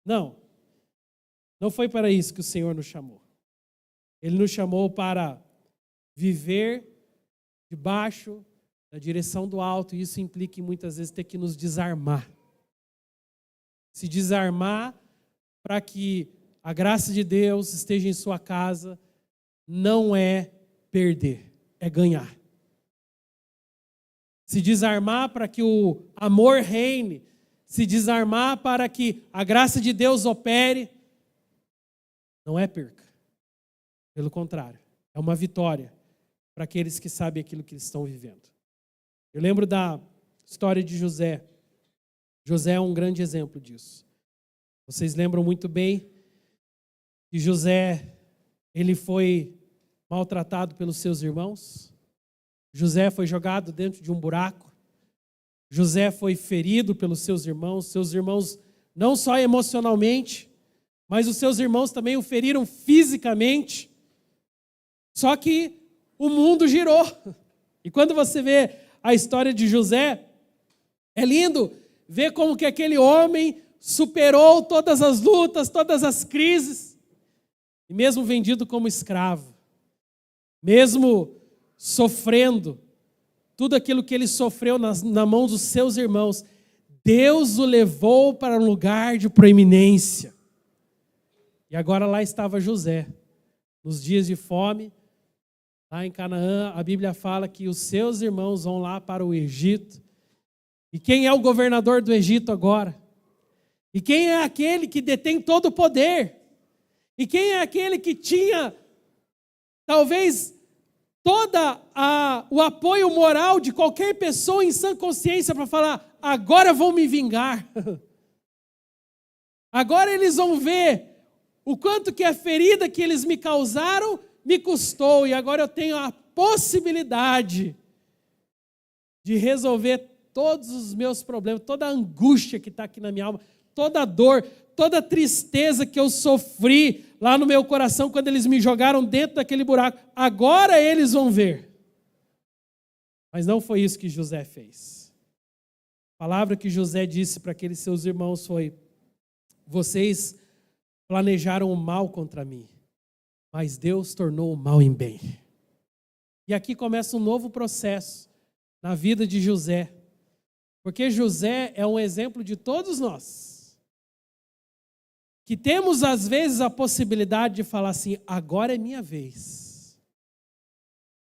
Não. Não foi para isso que o Senhor nos chamou. Ele nos chamou para viver debaixo da direção do alto, e isso implica em muitas vezes ter que nos desarmar. Se desarmar para que a graça de Deus esteja em sua casa, não é perder, é ganhar. Se desarmar para que o amor reine, se desarmar para que a graça de Deus opere, não é perca. Pelo contrário, é uma vitória para aqueles que sabem aquilo que eles estão vivendo. Eu lembro da história de José. José é um grande exemplo disso. Vocês lembram muito bem que José, ele foi maltratado pelos seus irmãos. José foi jogado dentro de um buraco. José foi ferido pelos seus irmãos não só emocionalmente, mas os seus irmãos também o feriram fisicamente. Só que o mundo girou. E quando você vê a história de José, é lindo ver como que aquele homem superou todas as lutas, todas as crises, e mesmo vendido como escravo, mesmo sofrendo tudo aquilo que ele sofreu na mão dos seus irmãos, Deus o levou para um lugar de proeminência. E agora lá estava José, nos dias de fome, lá em Canaã. A Bíblia fala que os seus irmãos vão lá para o Egito. E quem é o governador do Egito agora? E quem é aquele que detém todo o poder? E quem é aquele que tinha, talvez, o apoio moral de qualquer pessoa em sã consciência para falar: agora vão me vingar. Agora eles vão ver o quanto que a ferida que eles me causaram me custou, e agora eu tenho a possibilidade de resolver todos os meus problemas, toda a angústia que está aqui na minha alma, toda a dor, toda a tristeza que eu sofri lá no meu coração quando eles me jogaram dentro daquele buraco. Agora eles vão ver. Mas não foi isso que José fez. A palavra que José disse para aqueles seus irmãos foi: vocês planejaram o mal contra mim, mas Deus tornou o mal em bem. E aqui começa um novo processo na vida de José, porque José é um exemplo de todos nós, que temos às vezes a possibilidade de falar assim: agora é minha vez.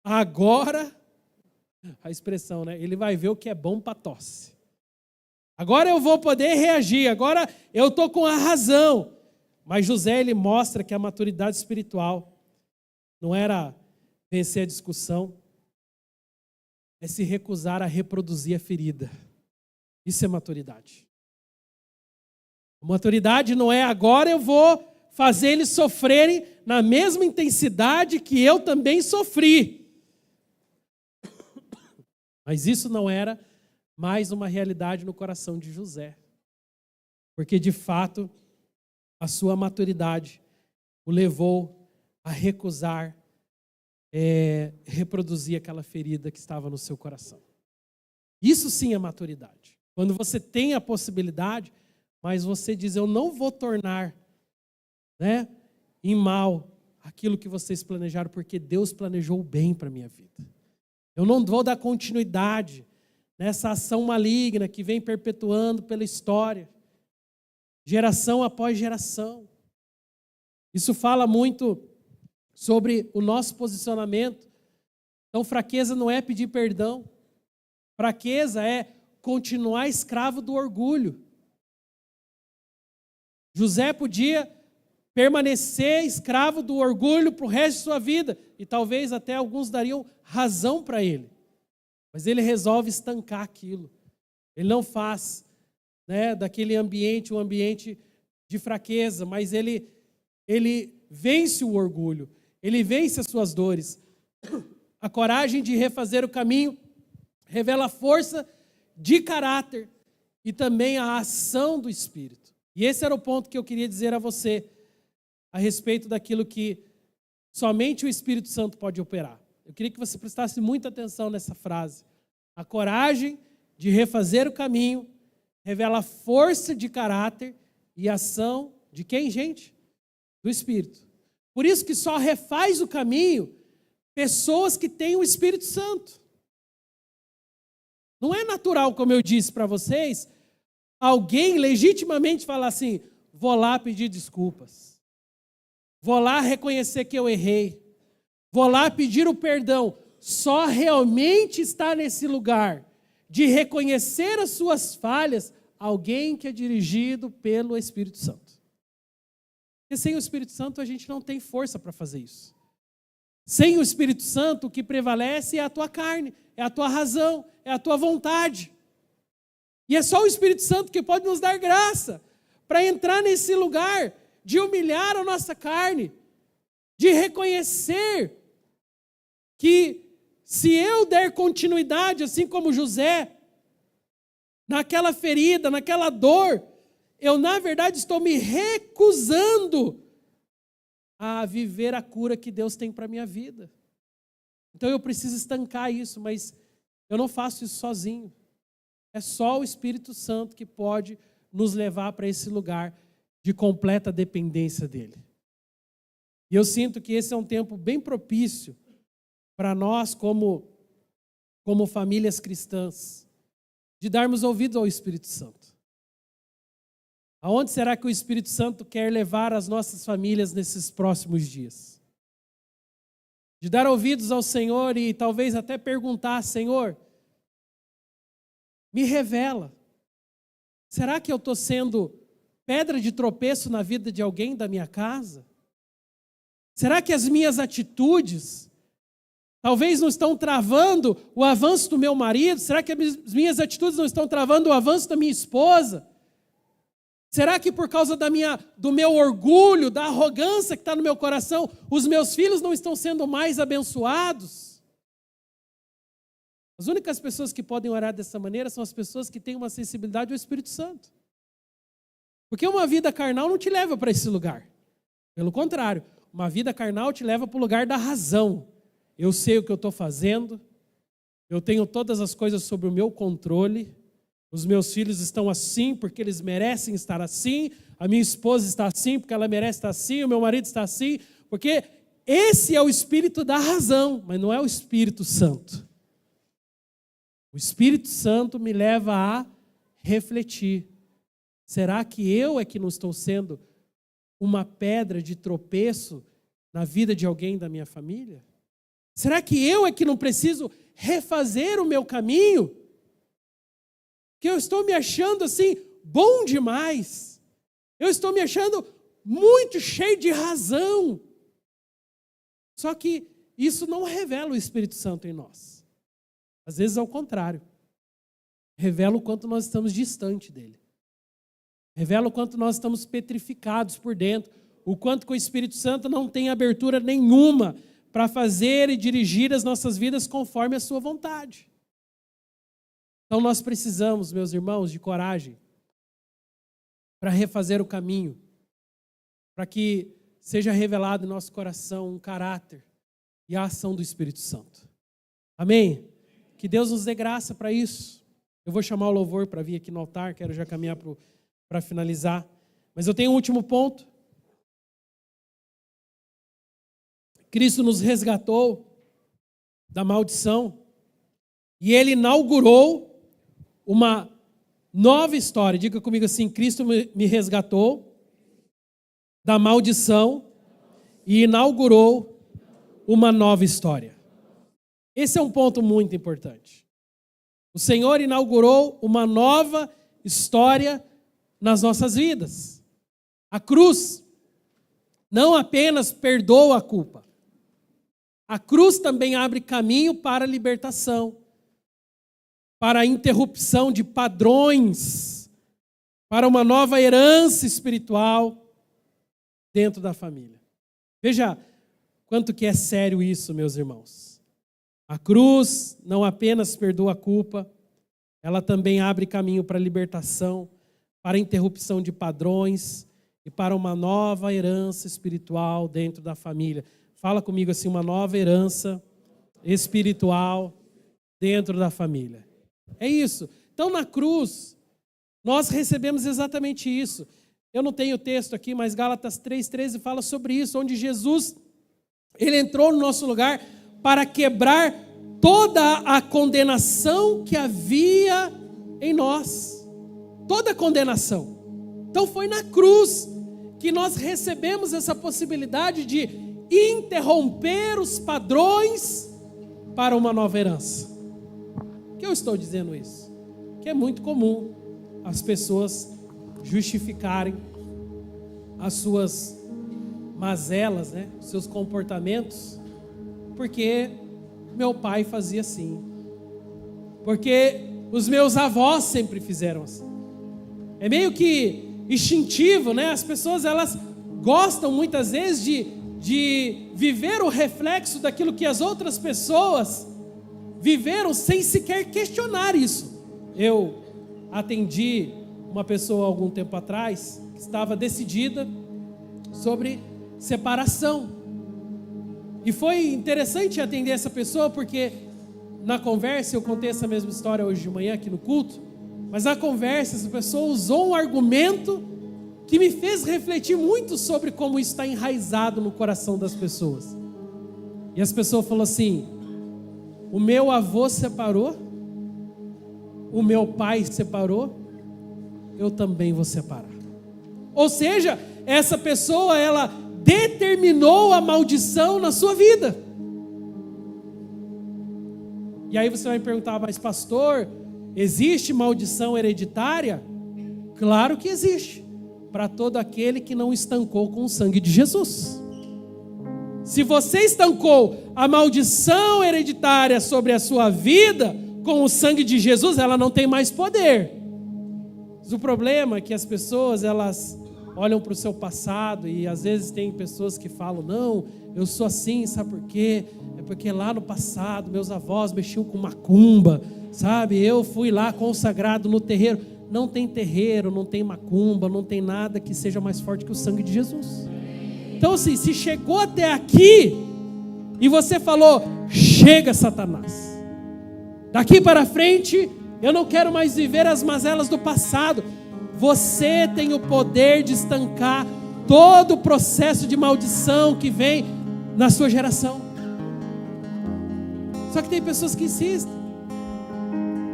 Agora, a expressão, né? Ele vai ver o que é bom para tosse. Agora eu vou poder reagir, agora eu estou com a razão. Mas José, ele mostra que a maturidade espiritual não era vencer a discussão, é se recusar a reproduzir a ferida. Isso é maturidade. A maturidade não é agora eu vou fazer eles sofrerem na mesma intensidade que eu também sofri. Mas isso não era mais uma realidade no coração de José. Porque, de fato, a sua maturidade o levou a recusar reproduzir aquela ferida que estava no seu coração. Isso sim é maturidade. Quando você tem a possibilidade, mas você diz: eu não vou tornar, em mal aquilo que vocês planejaram, porque Deus planejou o bem para a minha vida. Eu não vou dar continuidade nessa ação maligna que vem perpetuando pela história, geração após geração. Isso fala muito sobre o nosso posicionamento. Então, fraqueza não é pedir perdão. Fraqueza é continuar escravo do orgulho. José podia permanecer escravo do orgulho para o resto de sua vida, e talvez até alguns dariam razão para ele. Mas ele resolve estancar aquilo. Ele não faz daquele ambiente um ambiente de fraqueza, mas ele vence o orgulho, ele vence as suas dores. A coragem de refazer o caminho revela a força de caráter e também a ação do Espírito. E esse era o ponto que eu queria dizer a você a respeito daquilo que somente o Espírito Santo pode operar. Eu queria que você prestasse muita atenção nessa frase. A coragem de refazer o caminho revela força de caráter e ação de quem, gente? Do Espírito. Por isso que só refaz o caminho pessoas que têm o Espírito Santo. Não é natural, como eu disse para vocês, alguém legitimamente falar assim: vou lá pedir desculpas. Vou lá reconhecer que eu errei. Vou lá pedir o perdão. Só realmente está nesse lugar de reconhecer as suas falhas alguém que é dirigido pelo Espírito Santo. Porque sem o Espírito Santo a gente não tem força para fazer isso. Sem o Espírito Santo, o que prevalece é a tua carne, é a tua razão, é a tua vontade. E é só o Espírito Santo que pode nos dar graça para entrar nesse lugar de humilhar a nossa carne, de reconhecer que se eu der continuidade, assim como José, naquela ferida, naquela dor, eu na verdade estou me recusando a viver a cura que Deus tem para a minha vida. Então eu preciso estancar isso, mas eu não faço isso sozinho. É só o Espírito Santo que pode nos levar para esse lugar de completa dependência dele. E eu sinto que esse é um tempo bem propício para nós, como famílias cristãs, de darmos ouvidos ao Espírito Santo. Aonde será que o Espírito Santo quer levar as nossas famílias nesses próximos dias? De dar ouvidos ao Senhor e talvez até perguntar: Senhor, me revela. Será que eu estou sendo pedra de tropeço na vida de alguém da minha casa? Será que as minhas atitudes talvez não estão travando o avanço do meu marido? Será que as minhas atitudes não estão travando o avanço da minha esposa? Será que por causa do meu orgulho, da arrogância que está no meu coração, os meus filhos não estão sendo mais abençoados? As únicas pessoas que podem orar dessa maneira são as pessoas que têm uma sensibilidade ao Espírito Santo. Porque uma vida carnal não te leva para esse lugar. Pelo contrário, uma vida carnal te leva para o lugar da razão. Eu sei o que eu estou fazendo, eu tenho todas as coisas sob o meu controle, os meus filhos estão assim porque eles merecem estar assim, a minha esposa está assim porque ela merece estar assim, o meu marido está assim, porque esse é o espírito da razão, mas não é o Espírito Santo. O Espírito Santo me leva a refletir. Será que eu é que não estou sendo uma pedra de tropeço na vida de alguém da minha família? Será que eu é que não preciso refazer o meu caminho? Que eu estou me achando assim, bom demais. Eu estou me achando muito cheio de razão. Só que isso não revela o Espírito Santo em nós. Às vezes é o contrário. Revela o quanto nós estamos distante dele. Revela o quanto nós estamos petrificados por dentro. O quanto que o Espírito Santo não tem abertura nenhuma para fazer e dirigir as nossas vidas conforme a sua vontade. Então nós precisamos, meus irmãos, de coragem para refazer o caminho, para que seja revelado em nosso coração um caráter e a ação do Espírito Santo. Amém? Que Deus nos dê graça para isso. Eu vou chamar o louvor para vir aqui no altar, quero já caminhar para finalizar. Mas eu tenho um último ponto. Cristo nos resgatou da maldição e Ele inaugurou uma nova história. Diga comigo assim: Cristo me resgatou da maldição e inaugurou uma nova história. Esse é um ponto muito importante. O Senhor inaugurou uma nova história nas nossas vidas. A cruz não apenas perdoa a culpa. A cruz também abre caminho para a libertação, para a interrupção de padrões, para uma nova herança espiritual dentro da família. Veja quanto que é sério isso, meus irmãos. A cruz não apenas perdoa a culpa, ela também abre caminho para a libertação, para a interrupção de padrões e para uma nova herança espiritual dentro da família. Fala comigo assim: uma nova herança espiritual dentro da família. É isso. Então, na cruz, nós recebemos exatamente isso. Eu não tenho o texto aqui, mas Gálatas 3,13 fala sobre isso, onde Jesus, Ele entrou no nosso lugar para quebrar toda a condenação que havia em nós. Toda a condenação. Então, foi na cruz que nós recebemos essa possibilidade de interromper os padrões para uma nova herança. Por que eu estou dizendo isso? Que é muito comum as pessoas justificarem as suas mazelas, os seus comportamentos, porque meu pai fazia assim. Porque os meus avós sempre fizeram assim. É meio que instintivo, né? As pessoas, elas gostam muitas vezes de viver o reflexo daquilo que as outras pessoas viveram sem sequer questionar isso. Eu atendi uma pessoa algum tempo atrás que estava decidida sobre separação. E foi interessante atender essa pessoa, porque na conversa, eu contei essa mesma história hoje de manhã aqui no culto, mas na conversa essa pessoa usou um argumento que me fez refletir muito sobre como isso está enraizado no coração das pessoas. E as pessoas falaram assim: o meu avô separou, o meu pai separou, eu também vou separar. Ou seja, essa pessoa, ela determinou a maldição na sua vida. E aí você vai me perguntar: mas pastor, existe maldição hereditária? Claro que existe, para todo aquele que não estancou com o sangue de Jesus. Se você estancou a maldição hereditária sobre a sua vida com o sangue de Jesus, ela não tem mais poder. Mas o problema é que as pessoas, elas olham para o seu passado, e às vezes tem pessoas que falam: não, eu sou assim, sabe por quê? É porque lá no passado meus avós mexiam com macumba, sabe? Eu fui lá consagrado no terreiro. Não tem terreiro, não tem macumba, não tem nada que seja mais forte que o sangue de Jesus. Então assim, se chegou até aqui e você falou: chega, Satanás, daqui para frente eu não quero mais viver as mazelas do passado. Você tem o poder de estancar todo o processo de maldição que vem na sua geração. Só que tem pessoas que insistem: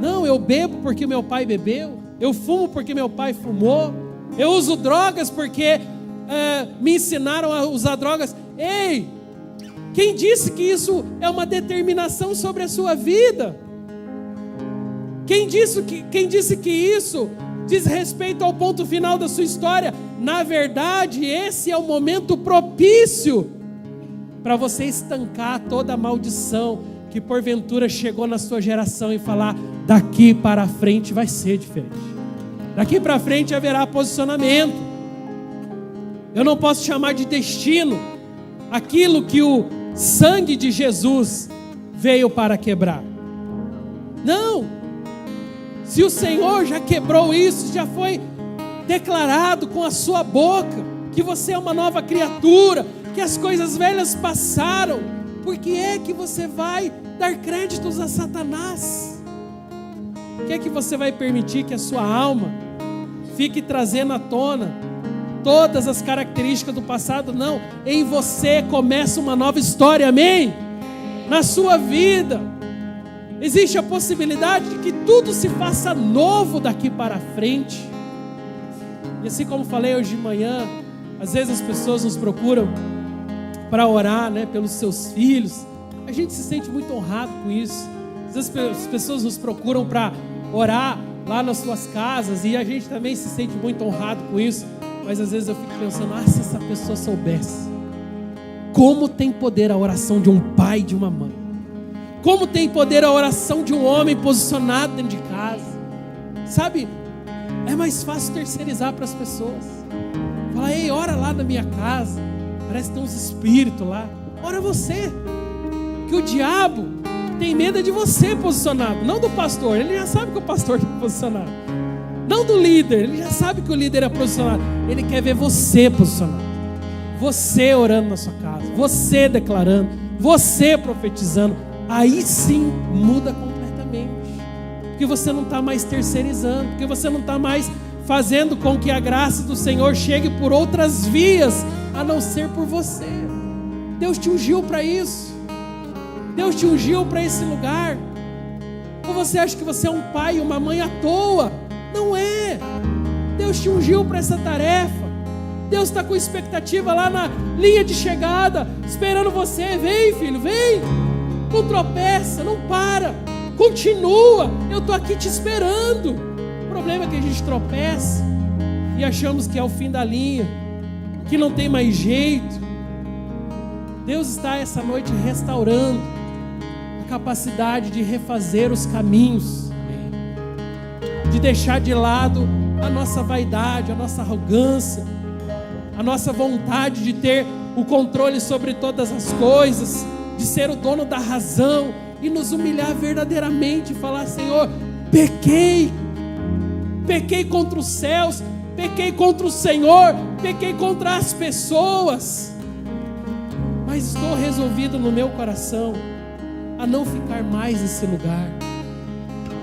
não, eu bebo porque meu pai bebeu, eu fumo porque meu pai fumou, eu uso drogas porque me ensinaram a usar drogas. Ei, quem disse que isso é uma determinação sobre a sua vida? Quem disse que isso diz respeito ao ponto final da sua história? Na verdade, esse é o momento propício para você estancar toda a maldição que porventura chegou na sua geração e falar: daqui para frente vai ser diferente. Daqui para frente haverá posicionamento. Eu não posso chamar de destino aquilo que o sangue de Jesus veio para quebrar. Não. Se o Senhor já quebrou isso, já foi declarado com a sua boca que você é uma nova criatura, que as coisas velhas passaram, por que é que você vai dar créditos a Satanás? Por que é que você vai permitir que a sua alma fique trazendo à tona todas as características do passado? Não, em você começa uma nova história, amém? Na sua vida existe a possibilidade de que tudo se faça novo daqui para frente. E assim como falei hoje de manhã, às vezes as pessoas nos procuram para orar, né, pelos seus filhos. A gente se sente muito honrado com isso. Às vezes as pessoas nos procuram para orar lá nas suas casas, e a gente também se sente muito honrado com isso. Mas às vezes eu fico pensando: se essa pessoa soubesse como tem poder a oração de um pai e de uma mãe, como tem poder a oração de um homem posicionado dentro de casa. Sabe, é mais fácil terceirizar para as pessoas. Falar: ei, ora lá na minha casa, parece que tem uns espíritos lá. Ora você, que o diabo tem medo de você posicionado, não do pastor. Ele já sabe que o pastor está posicionado. Não do líder, ele já sabe que o líder é posicionado. Ele quer ver você posicionado, você orando na sua casa, você declarando, você profetizando. Aí sim muda completamente, porque você não está mais terceirizando, porque você não está mais fazendo com que a graça do Senhor chegue por outras vias, a não ser por você. Deus te ungiu para isso, Deus te ungiu para esse lugar. Ou você acha que você é um pai e uma mãe à toa? Não é. Deus te ungiu para essa tarefa. Deus está com expectativa lá na linha de chegada, esperando você. Vem, filho, vem. Não tropeça, não para, continua, eu estou aqui te esperando. O problema é que a gente tropeça e achamos que é o fim da linha, que não tem mais jeito. Deus está essa noite restaurando a capacidade de refazer os caminhos, de deixar de lado a nossa vaidade, a nossa arrogância, a nossa vontade de ter o controle sobre todas as coisas, de ser o dono da razão e nos humilhar verdadeiramente e falar: Senhor, pequei contra os céus, pequei contra o Senhor, pequei contra as pessoas, mas estou resolvido no meu coração a não ficar mais nesse lugar,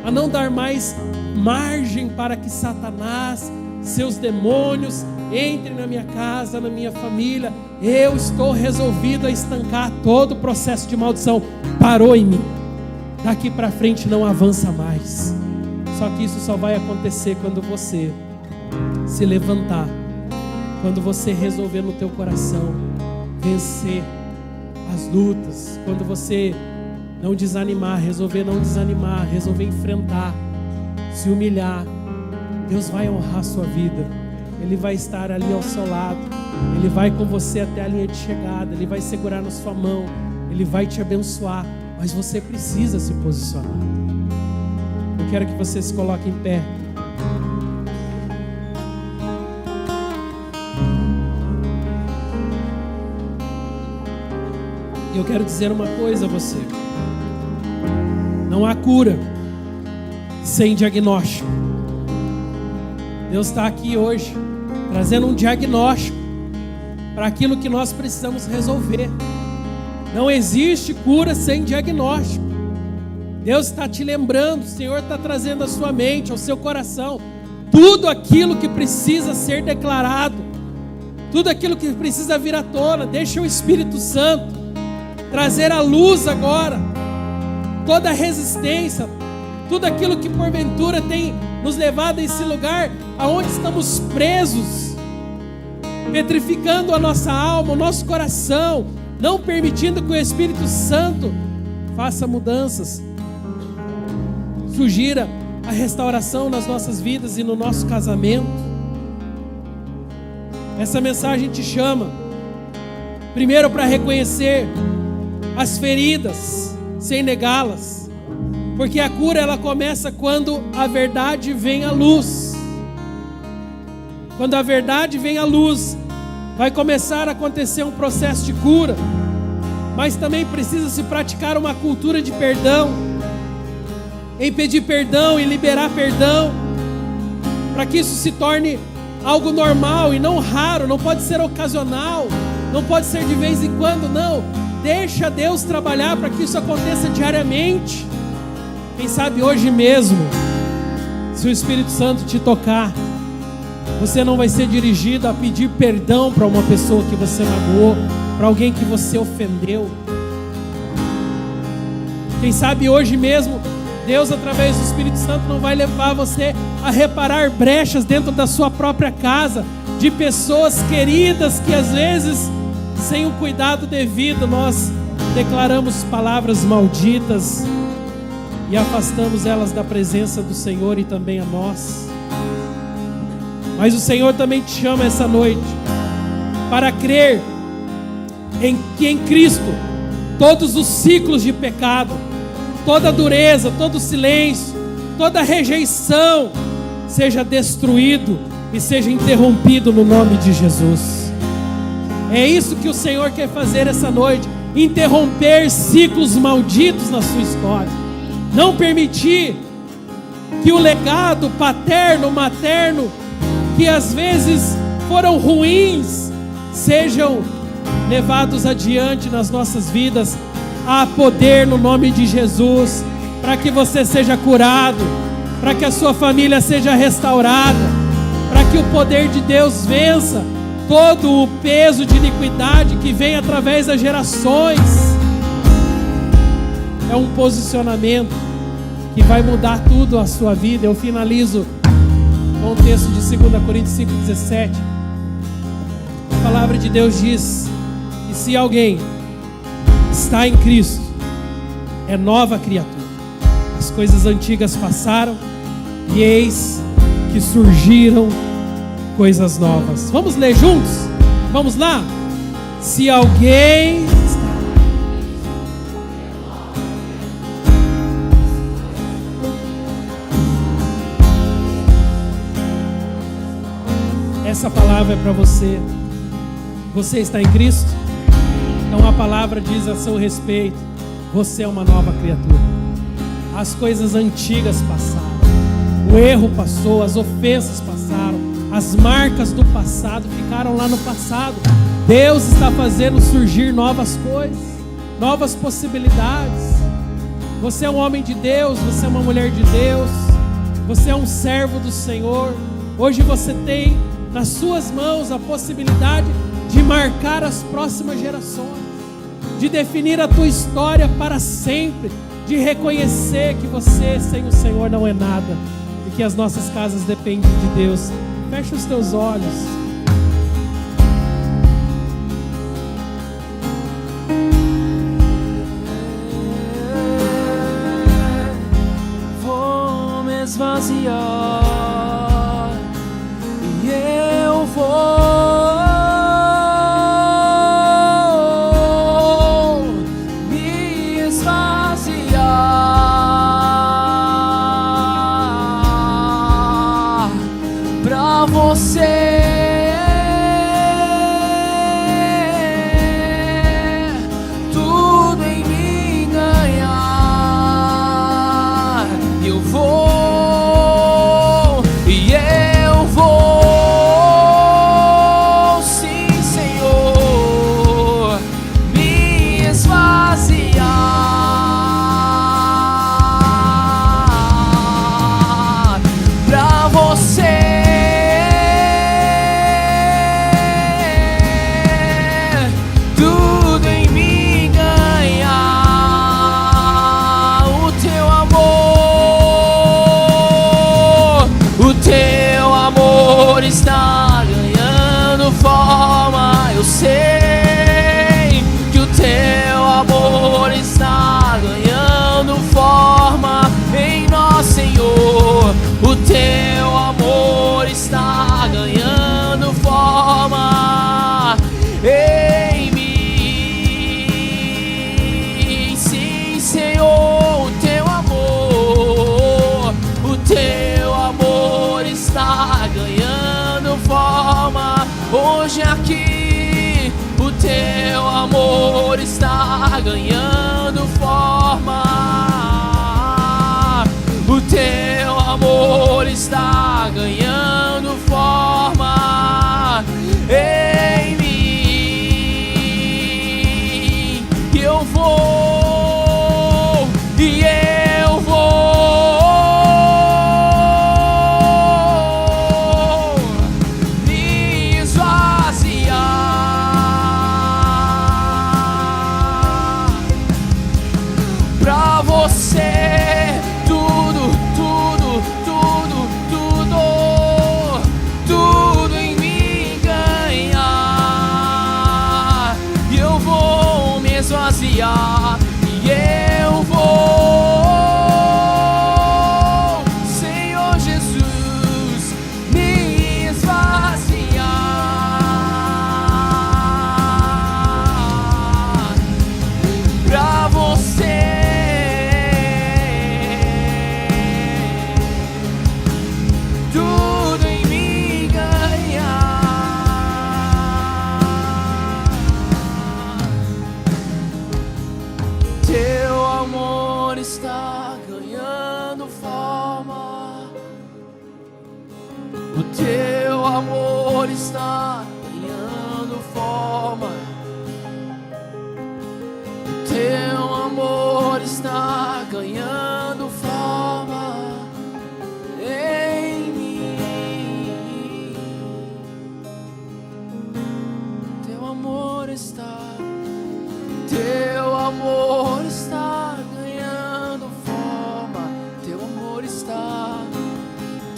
a não dar mais margem para que Satanás, seus demônios, entrem na minha casa, na minha família. Eu estou resolvido a estancar todo o processo de maldição. Parou em mim, daqui para frente não avança mais. Só que isso só vai acontecer quando você se levantar, quando você resolver no teu coração vencer as lutas, quando você não desanimar, resolver não desanimar, resolver enfrentar, se humilhar. Deus vai honrar a sua vida, Ele vai estar ali ao seu lado, Ele vai com você até a linha de chegada, Ele vai segurar na sua mão, Ele vai te abençoar, mas você precisa se posicionar. Eu quero que você se coloque em pé. E eu quero dizer uma coisa a você: não há cura sem diagnóstico. Deus está aqui hoje trazendo um diagnóstico para aquilo que nós precisamos resolver. Não existe cura sem diagnóstico. Deus está te lembrando, o Senhor está trazendo à sua mente, ao seu coração, tudo aquilo que precisa ser declarado, tudo aquilo que precisa vir à tona. Deixa o Espírito Santo trazer à luz agora toda a resistência, tudo aquilo que porventura tem nos levado a esse lugar aonde estamos presos, petrificando a nossa alma, o nosso coração, não permitindo que o Espírito Santo faça mudanças, sugira a restauração nas nossas vidas e no nosso casamento. Essa mensagem te chama primeiro para reconhecer as feridas sem negá-las, porque a cura ela começa quando a verdade vem à luz. Quando a verdade vem à luz, vai começar a acontecer um processo de cura, mas também precisa se praticar uma cultura de perdão, em pedir perdão e liberar perdão, para que isso se torne algo normal e não raro. Não pode ser ocasional, não pode ser de vez em quando, não. Deixa Deus trabalhar para que isso aconteça diariamente. Quem sabe hoje mesmo, se o Espírito Santo te tocar, você não vai ser dirigido a pedir perdão para uma pessoa que você magoou, para alguém que você ofendeu. Quem sabe hoje mesmo, Deus através do Espírito Santo não vai levar você a reparar brechas dentro da sua própria casa, de pessoas queridas que às vezes, sem o cuidado devido, nós declaramos palavras malditas e afastamos elas da presença do Senhor e também a nós. Mas o Senhor também te chama essa noite para crer que em Cristo todos os ciclos de pecado, toda dureza, todo silêncio, toda rejeição seja destruído e seja interrompido no nome de Jesus. É isso que o Senhor quer fazer essa noite: interromper ciclos malditos na sua história. Não permitir que o legado paterno, materno, que às vezes foram ruins, sejam levados adiante nas nossas vidas. Há poder no nome de Jesus para que você seja curado, para que a sua família seja restaurada, para que o poder de Deus vença todo o peso de iniquidade que vem através das gerações. É um posicionamento que vai mudar tudo a sua vida. Eu finalizo com o texto de 2 Coríntios 5,17. A palavra de Deus diz que se alguém está em Cristo, é nova criatura. As coisas antigas passaram e eis que surgiram coisas novas. Vamos ler juntos? Vamos lá? Se alguém está essa palavra é para você. Você está em Cristo? Então a palavra diz a seu respeito: você é uma nova criatura. As coisas antigas passaram, o erro passou, as ofensas passaram, as marcas do passado ficaram lá no passado. Deus está fazendo surgir novas coisas, novas possibilidades. Você é um homem de Deus, você é uma mulher de Deus, você é um servo do Senhor. Hoje você tem nas suas mãos a possibilidade de marcar as próximas gerações, de definir a tua história para sempre, de reconhecer que você sem o Senhor não é nada e que as nossas casas dependem de Deus. Fecha os teus olhos. Vou me esvaziar e eu vou me esvaziar pra você. Tudo em mim ganhar. Eu vou e eu vou, sim, Senhor, me esvaziar pra você. Tudo em mim ganhar. O teu amor está ganhando forma. Eu sei que o teu amor está ganhando forma em nós, Senhor. O teu amor está ganhando forma em mim. Sim, Senhor, o teu amor está ganhando forma hoje aqui. O teu amor está ganhando forma. O teu amor está ganhando forma em mim. E eu vou, e eu vou me esvaziar pra você. Tudo em mim ganhar. E eu vou me esvaziar. E eu vou, Senhor Jesus, me esvaziar pra você. Tudo em mim ganhar. Teu amor está ganhando forma. O teu amor está ganhando forma. O teu amor está ganhando forma em mim. Teu amor está ganhando forma.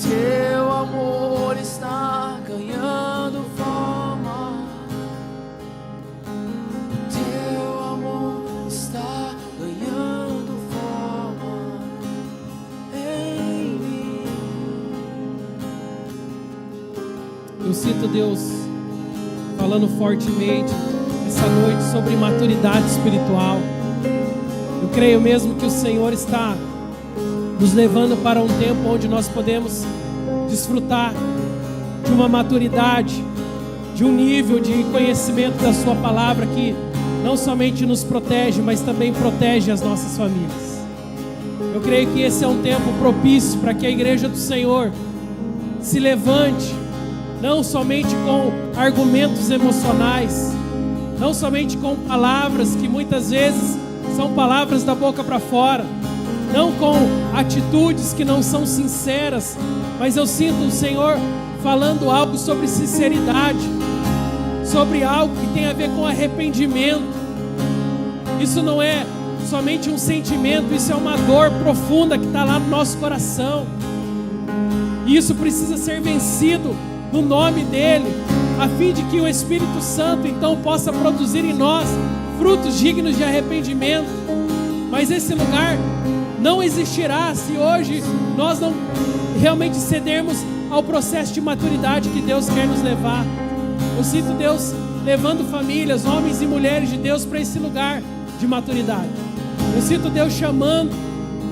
Teu amor está ganhando forma. Teu amor está ganhando forma em mim. Eu sinto Deus falando fortemente essa noite sobre maturidade espiritual. Eu creio mesmo que o Senhor está nos levando para um tempo onde nós podemos desfrutar de uma maturidade, de um nível de conhecimento da sua palavra que não somente nos protege, mas também protege as nossas famílias. Eu creio que esse é um tempo propício para que a igreja do Senhor se levante, não somente com argumentos emocionais, não somente com palavras que muitas vezes são palavras da boca para fora, não com atitudes que não são sinceras, mas eu sinto o Senhor falando algo sobre sinceridade, sobre algo que tem a ver com arrependimento. Isso não é somente um sentimento, isso é uma dor profunda que está lá no nosso coração. E isso precisa ser vencido no nome dEle, a fim de que o Espírito Santo então possa produzir em nós frutos dignos de arrependimento. Mas esse lugar não existirá se hoje nós não realmente cedermos ao processo de maturidade que Deus quer nos levar. Eu sinto Deus levando famílias, homens e mulheres de Deus para esse lugar de maturidade. Eu sinto Deus chamando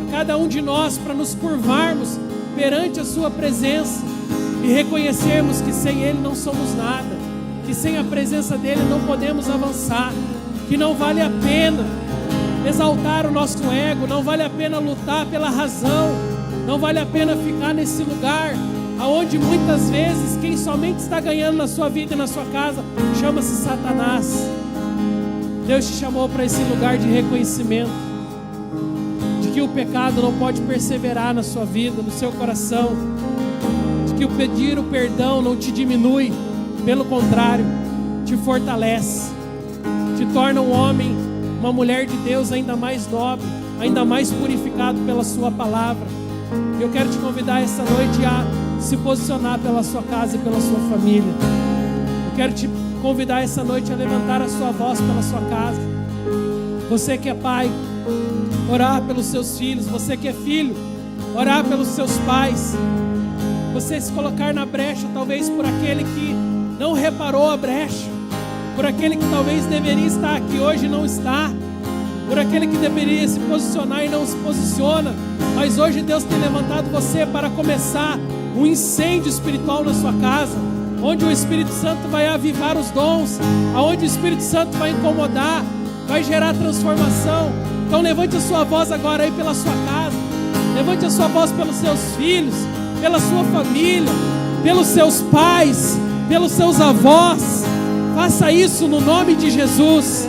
a cada um de nós para nos curvarmos perante a sua presença e reconhecermos que sem Ele não somos nada, que sem a presença dEle não podemos avançar, que não vale a pena exaltar o nosso ego, não vale a pena lutar pela razão, não vale a pena ficar nesse lugar aonde muitas vezes quem somente está ganhando na sua vida e na sua casa chama-se Satanás. Deus te chamou para esse lugar de reconhecimento, de que o pecado não pode perseverar na sua vida, no seu coração, de que o pedir o perdão não te diminui, pelo contrário, te fortalece, te torna um homem, uma mulher de Deus ainda mais nobre, ainda mais purificado pela sua palavra. Eu quero te convidar essa noite a se posicionar pela sua casa e pela sua família. Eu quero te convidar essa noite a levantar a sua voz pela sua casa. Você que é pai, orar pelos seus filhos. Você que é filho, orar pelos seus pais. Você se colocar na brecha, talvez por aquele que não reparou a brecha, por aquele que talvez deveria estar aqui hoje e não está, por aquele que deveria se posicionar e não se posiciona, mas hoje Deus tem levantado você para começar um incêndio espiritual na sua casa, onde o Espírito Santo vai avivar os dons, aonde o Espírito Santo vai incomodar, vai gerar transformação. Então levante a sua voz agora aí pela sua casa, levante a sua voz pelos seus filhos, pela sua família, pelos seus pais, pelos seus avós. Faça isso no nome de Jesus.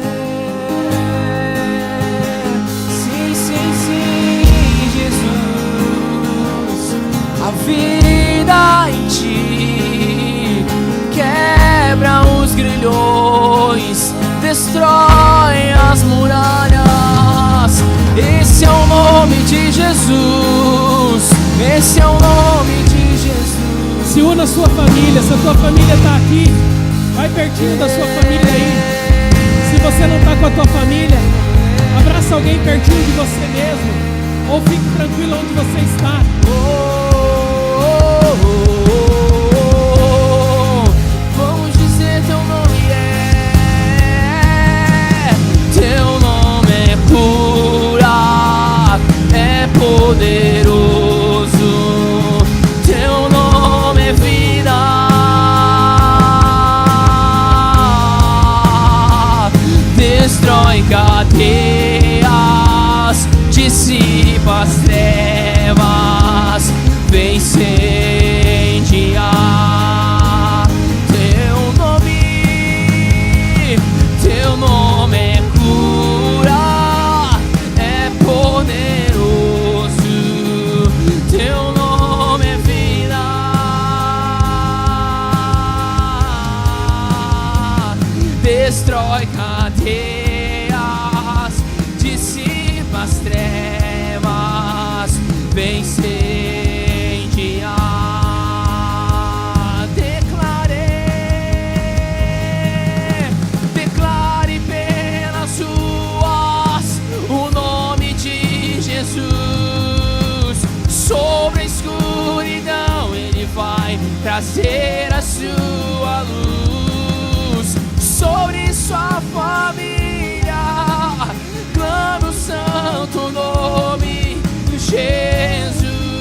Sim, sim, sim, Jesus, a vida em ti quebra os grilhões, destrói as muralhas. Esse é o nome de Jesus, esse é o nome de Jesus. Se una a sua família, se a tua família está aqui, vai pertinho da sua família aí. Se você não está com a tua família, abraça alguém pertinho de você mesmo, ou fique tranquilo onde você está. Vamos dizer teu nome teu nome é cura, é poderoso, teu nome é vida, destrói cadeias, dissipa as trevas, vem incendiar. Teu nome é cura, é poderoso, teu nome é vida, destrói cadeias, dissipa as trevas, vem incendiar. Declare pelas ruas o nome de Jesus. Sobre a escuridão Ele vai trazer a sua luz. Sobre sua família clama o santo nome de Jesus.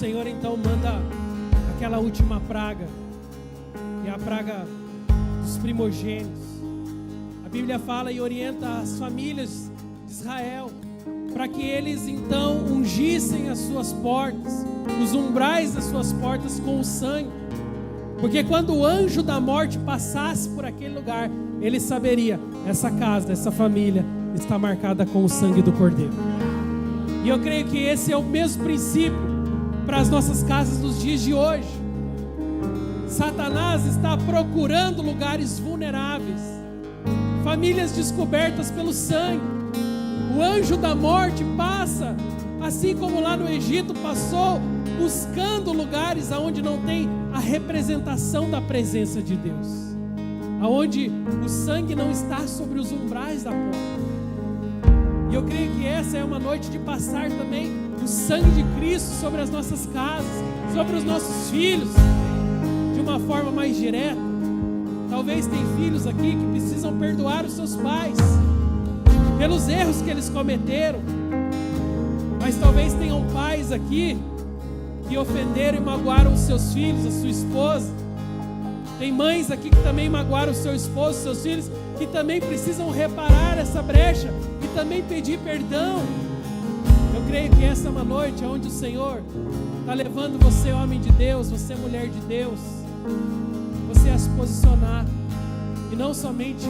Senhor então manda aquela última praga, que é a praga dos primogênitos. A Bíblia fala e orienta as famílias de Israel para que eles então ungissem as suas portas, os umbrais das suas portas com o sangue, porque quando o anjo da morte passasse por aquele lugar, ele saberia: essa casa, essa família está marcada com o sangue do Cordeiro. E eu creio que esse é o mesmo princípio para as nossas casas nos dias de hoje. Satanás está procurando lugares vulneráveis, famílias descobertas pelo sangue. O anjo da morte passa, assim como lá no Egito passou, buscando lugares aonde não tem a representação da presença de Deus, aonde o sangue não está sobre os umbrais da porta. E eu creio que essa é uma noite de passar também o sangue de Cristo sobre as nossas casas, sobre os nossos filhos, de uma forma mais direta. Talvez tem filhos aqui que precisam perdoar os seus pais pelos erros que eles cometeram, mas talvez tenham pais aqui que ofenderam e magoaram os seus filhos, a sua esposa. Tem mães aqui que também magoaram o seu esposo, os seus filhos, que também precisam reparar essa brecha e também pedir perdão. Eu creio que essa é uma noite onde o Senhor está levando você, homem de Deus, você, mulher de Deus, você a se posicionar e não somente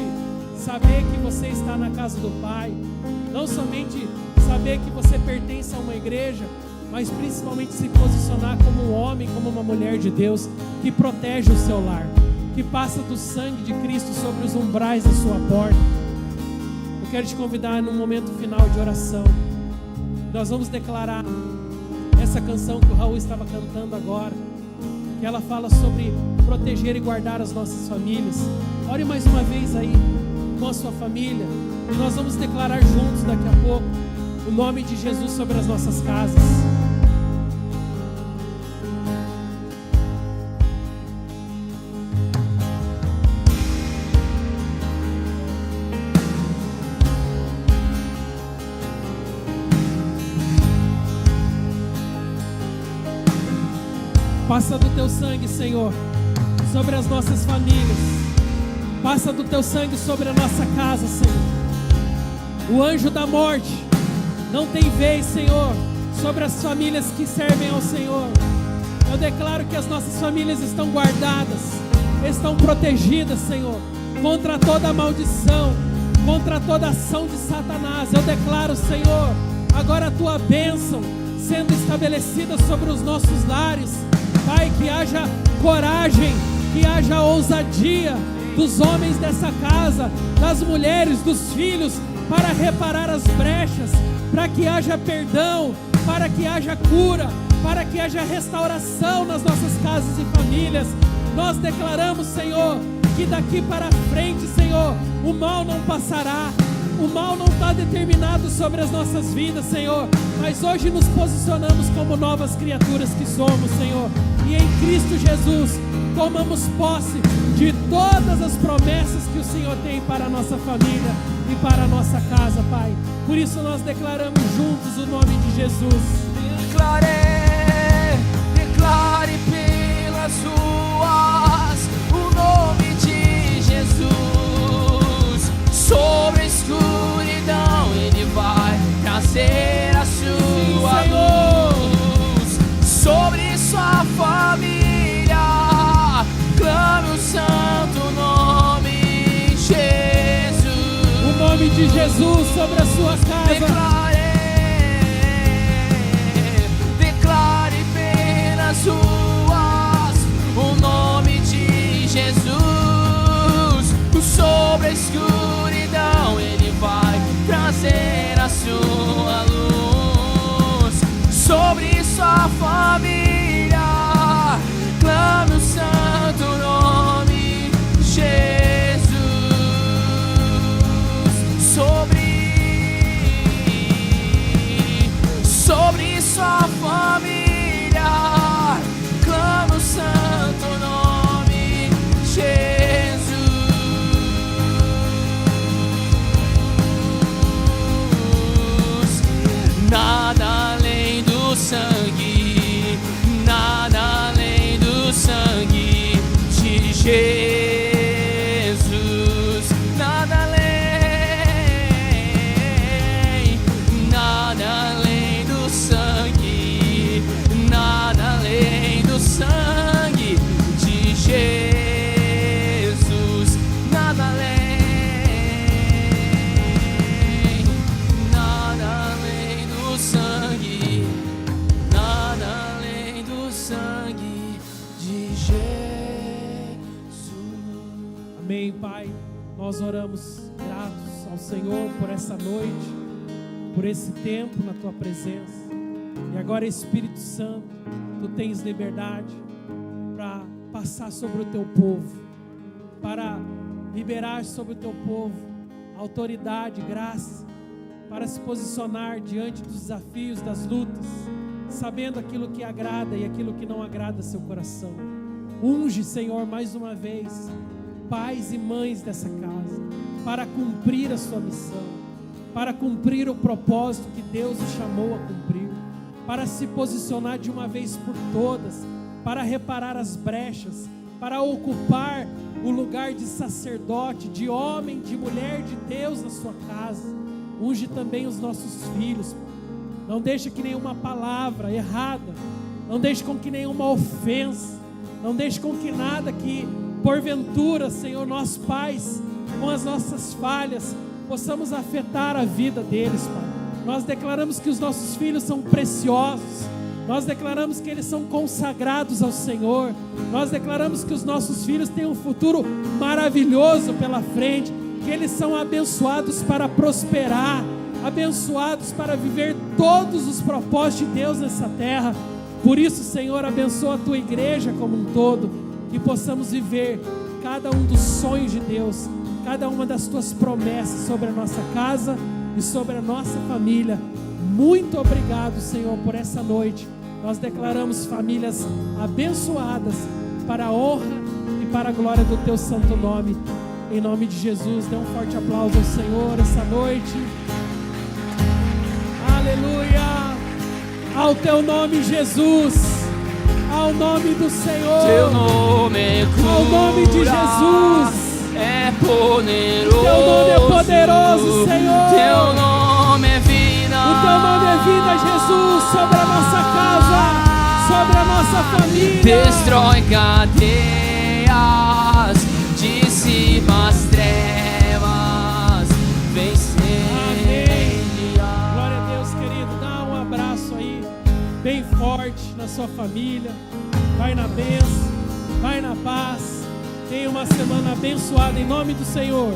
saber que você está na casa do Pai, não somente saber que você pertence a uma igreja, mas principalmente se posicionar como um homem, como uma mulher de Deus, que protege o seu lar, que passa do sangue de Cristo sobre os umbrais da sua porta. Eu quero te convidar num momento final de oração. Nós vamos declarar essa canção que o Raul estava cantando agora, que ela fala sobre proteger e guardar as nossas famílias. Ore mais uma vez aí com a sua família, e nós vamos declarar juntos daqui a pouco o nome de Jesus sobre as nossas casas. Passa do teu sangue, Senhor, sobre as nossas famílias. Passa do teu sangue sobre a nossa casa, Senhor. O anjo da morte não tem vez, Senhor, sobre as famílias que servem ao Senhor. Eu declaro que as nossas famílias estão guardadas, estão protegidas, Senhor, contra toda maldição, contra toda ação de Satanás. Eu declaro, Senhor, agora a tua bênção sendo estabelecida sobre os nossos lares. Pai, que haja coragem, que haja ousadia dos homens dessa casa, das mulheres, dos filhos, para reparar as brechas, para que haja perdão, para que haja cura, para que haja restauração nas nossas casas e famílias. Nós declaramos, Senhor, que daqui para frente, Senhor, o mal não passará. O mal não está determinado sobre as nossas vidas, Senhor, mas hoje nos posicionamos como novas criaturas que somos, Senhor, e em Cristo Jesus tomamos posse de todas as promessas que o Senhor tem para a nossa família e para a nossa casa, Pai. Por isso nós declaramos juntos o nome de Jesus. Declare pelas ruas o nome de Jesus. Sobre a escuridão Ele vai trazer a sua luz. Sobre sua família clame o santo nome Jesus. O nome de Jesus sobre a sua casa. Declare pelas ruas o nome de Jesus. Sobre a escuridão Ele vai trazer a sua luz. Sobre sua família clame o santo nome Jesus. Sobre sua família clame o santo nome Jesus. Nada além do sangue Jesus, nada além do sangue, nada além do sangue de Jesus, nada além do sangue, nada além do sangue de Jesus. Amém, Pai. Nós oramos gratos ao Senhor por essa noite, por esse tempo na Tua presença. E agora, Espírito Santo, Tu tens liberdade para passar sobre o Teu povo, para liberar sobre o Teu povo autoridade, graça, para se posicionar diante dos desafios, das lutas, sabendo aquilo que agrada e aquilo que não agrada seu coração. Unge, Senhor, mais uma vez pais e mães dessa casa, para cumprir a sua missão, para cumprir o propósito que Deus os chamou a cumprir, para se posicionar de uma vez por todas, para reparar as brechas, para ocupar o lugar de sacerdote, de homem, de mulher de Deus na sua casa. Unge também os nossos filhos, não deixe que nenhuma palavra errada, não deixe com que nenhuma ofensa, não deixe com que nada que porventura, Senhor, nós pais, com as nossas falhas, possamos afetar a vida deles, Pai. Nós declaramos que os nossos filhos são preciosos, nós declaramos que eles são consagrados ao Senhor, nós declaramos que os nossos filhos têm um futuro maravilhoso pela frente, que eles são abençoados para prosperar, abençoados para viver todos os propósitos de Deus nessa terra. Por isso, Senhor, abençoa a Tua igreja como um todo, que possamos viver cada um dos sonhos de Deus, cada uma das Tuas promessas sobre a nossa casa e sobre a nossa família. Muito obrigado, Senhor, por essa noite. Nós declaramos famílias abençoadas para a honra e para a glória do Teu santo nome. Em nome de Jesus, dê um forte aplauso ao Senhor essa noite. Aleluia! Ao Teu nome, Jesus! Ao nome do Senhor! Teu nome cura, ao nome de Jesus! É poderoso! Teu nome é poderoso, Senhor! Teu nome é vida! O Teu nome é vida, Jesus, sobre a nossa casa, sobre a nossa família! Destrói cadeias, dissipa as trevas, vencer. Amém. Glória a Deus, querido. Dá um abraço aí, bem forte na sua família. Vai na bênção, vai na paz. Tenha uma semana abençoada em nome do Senhor.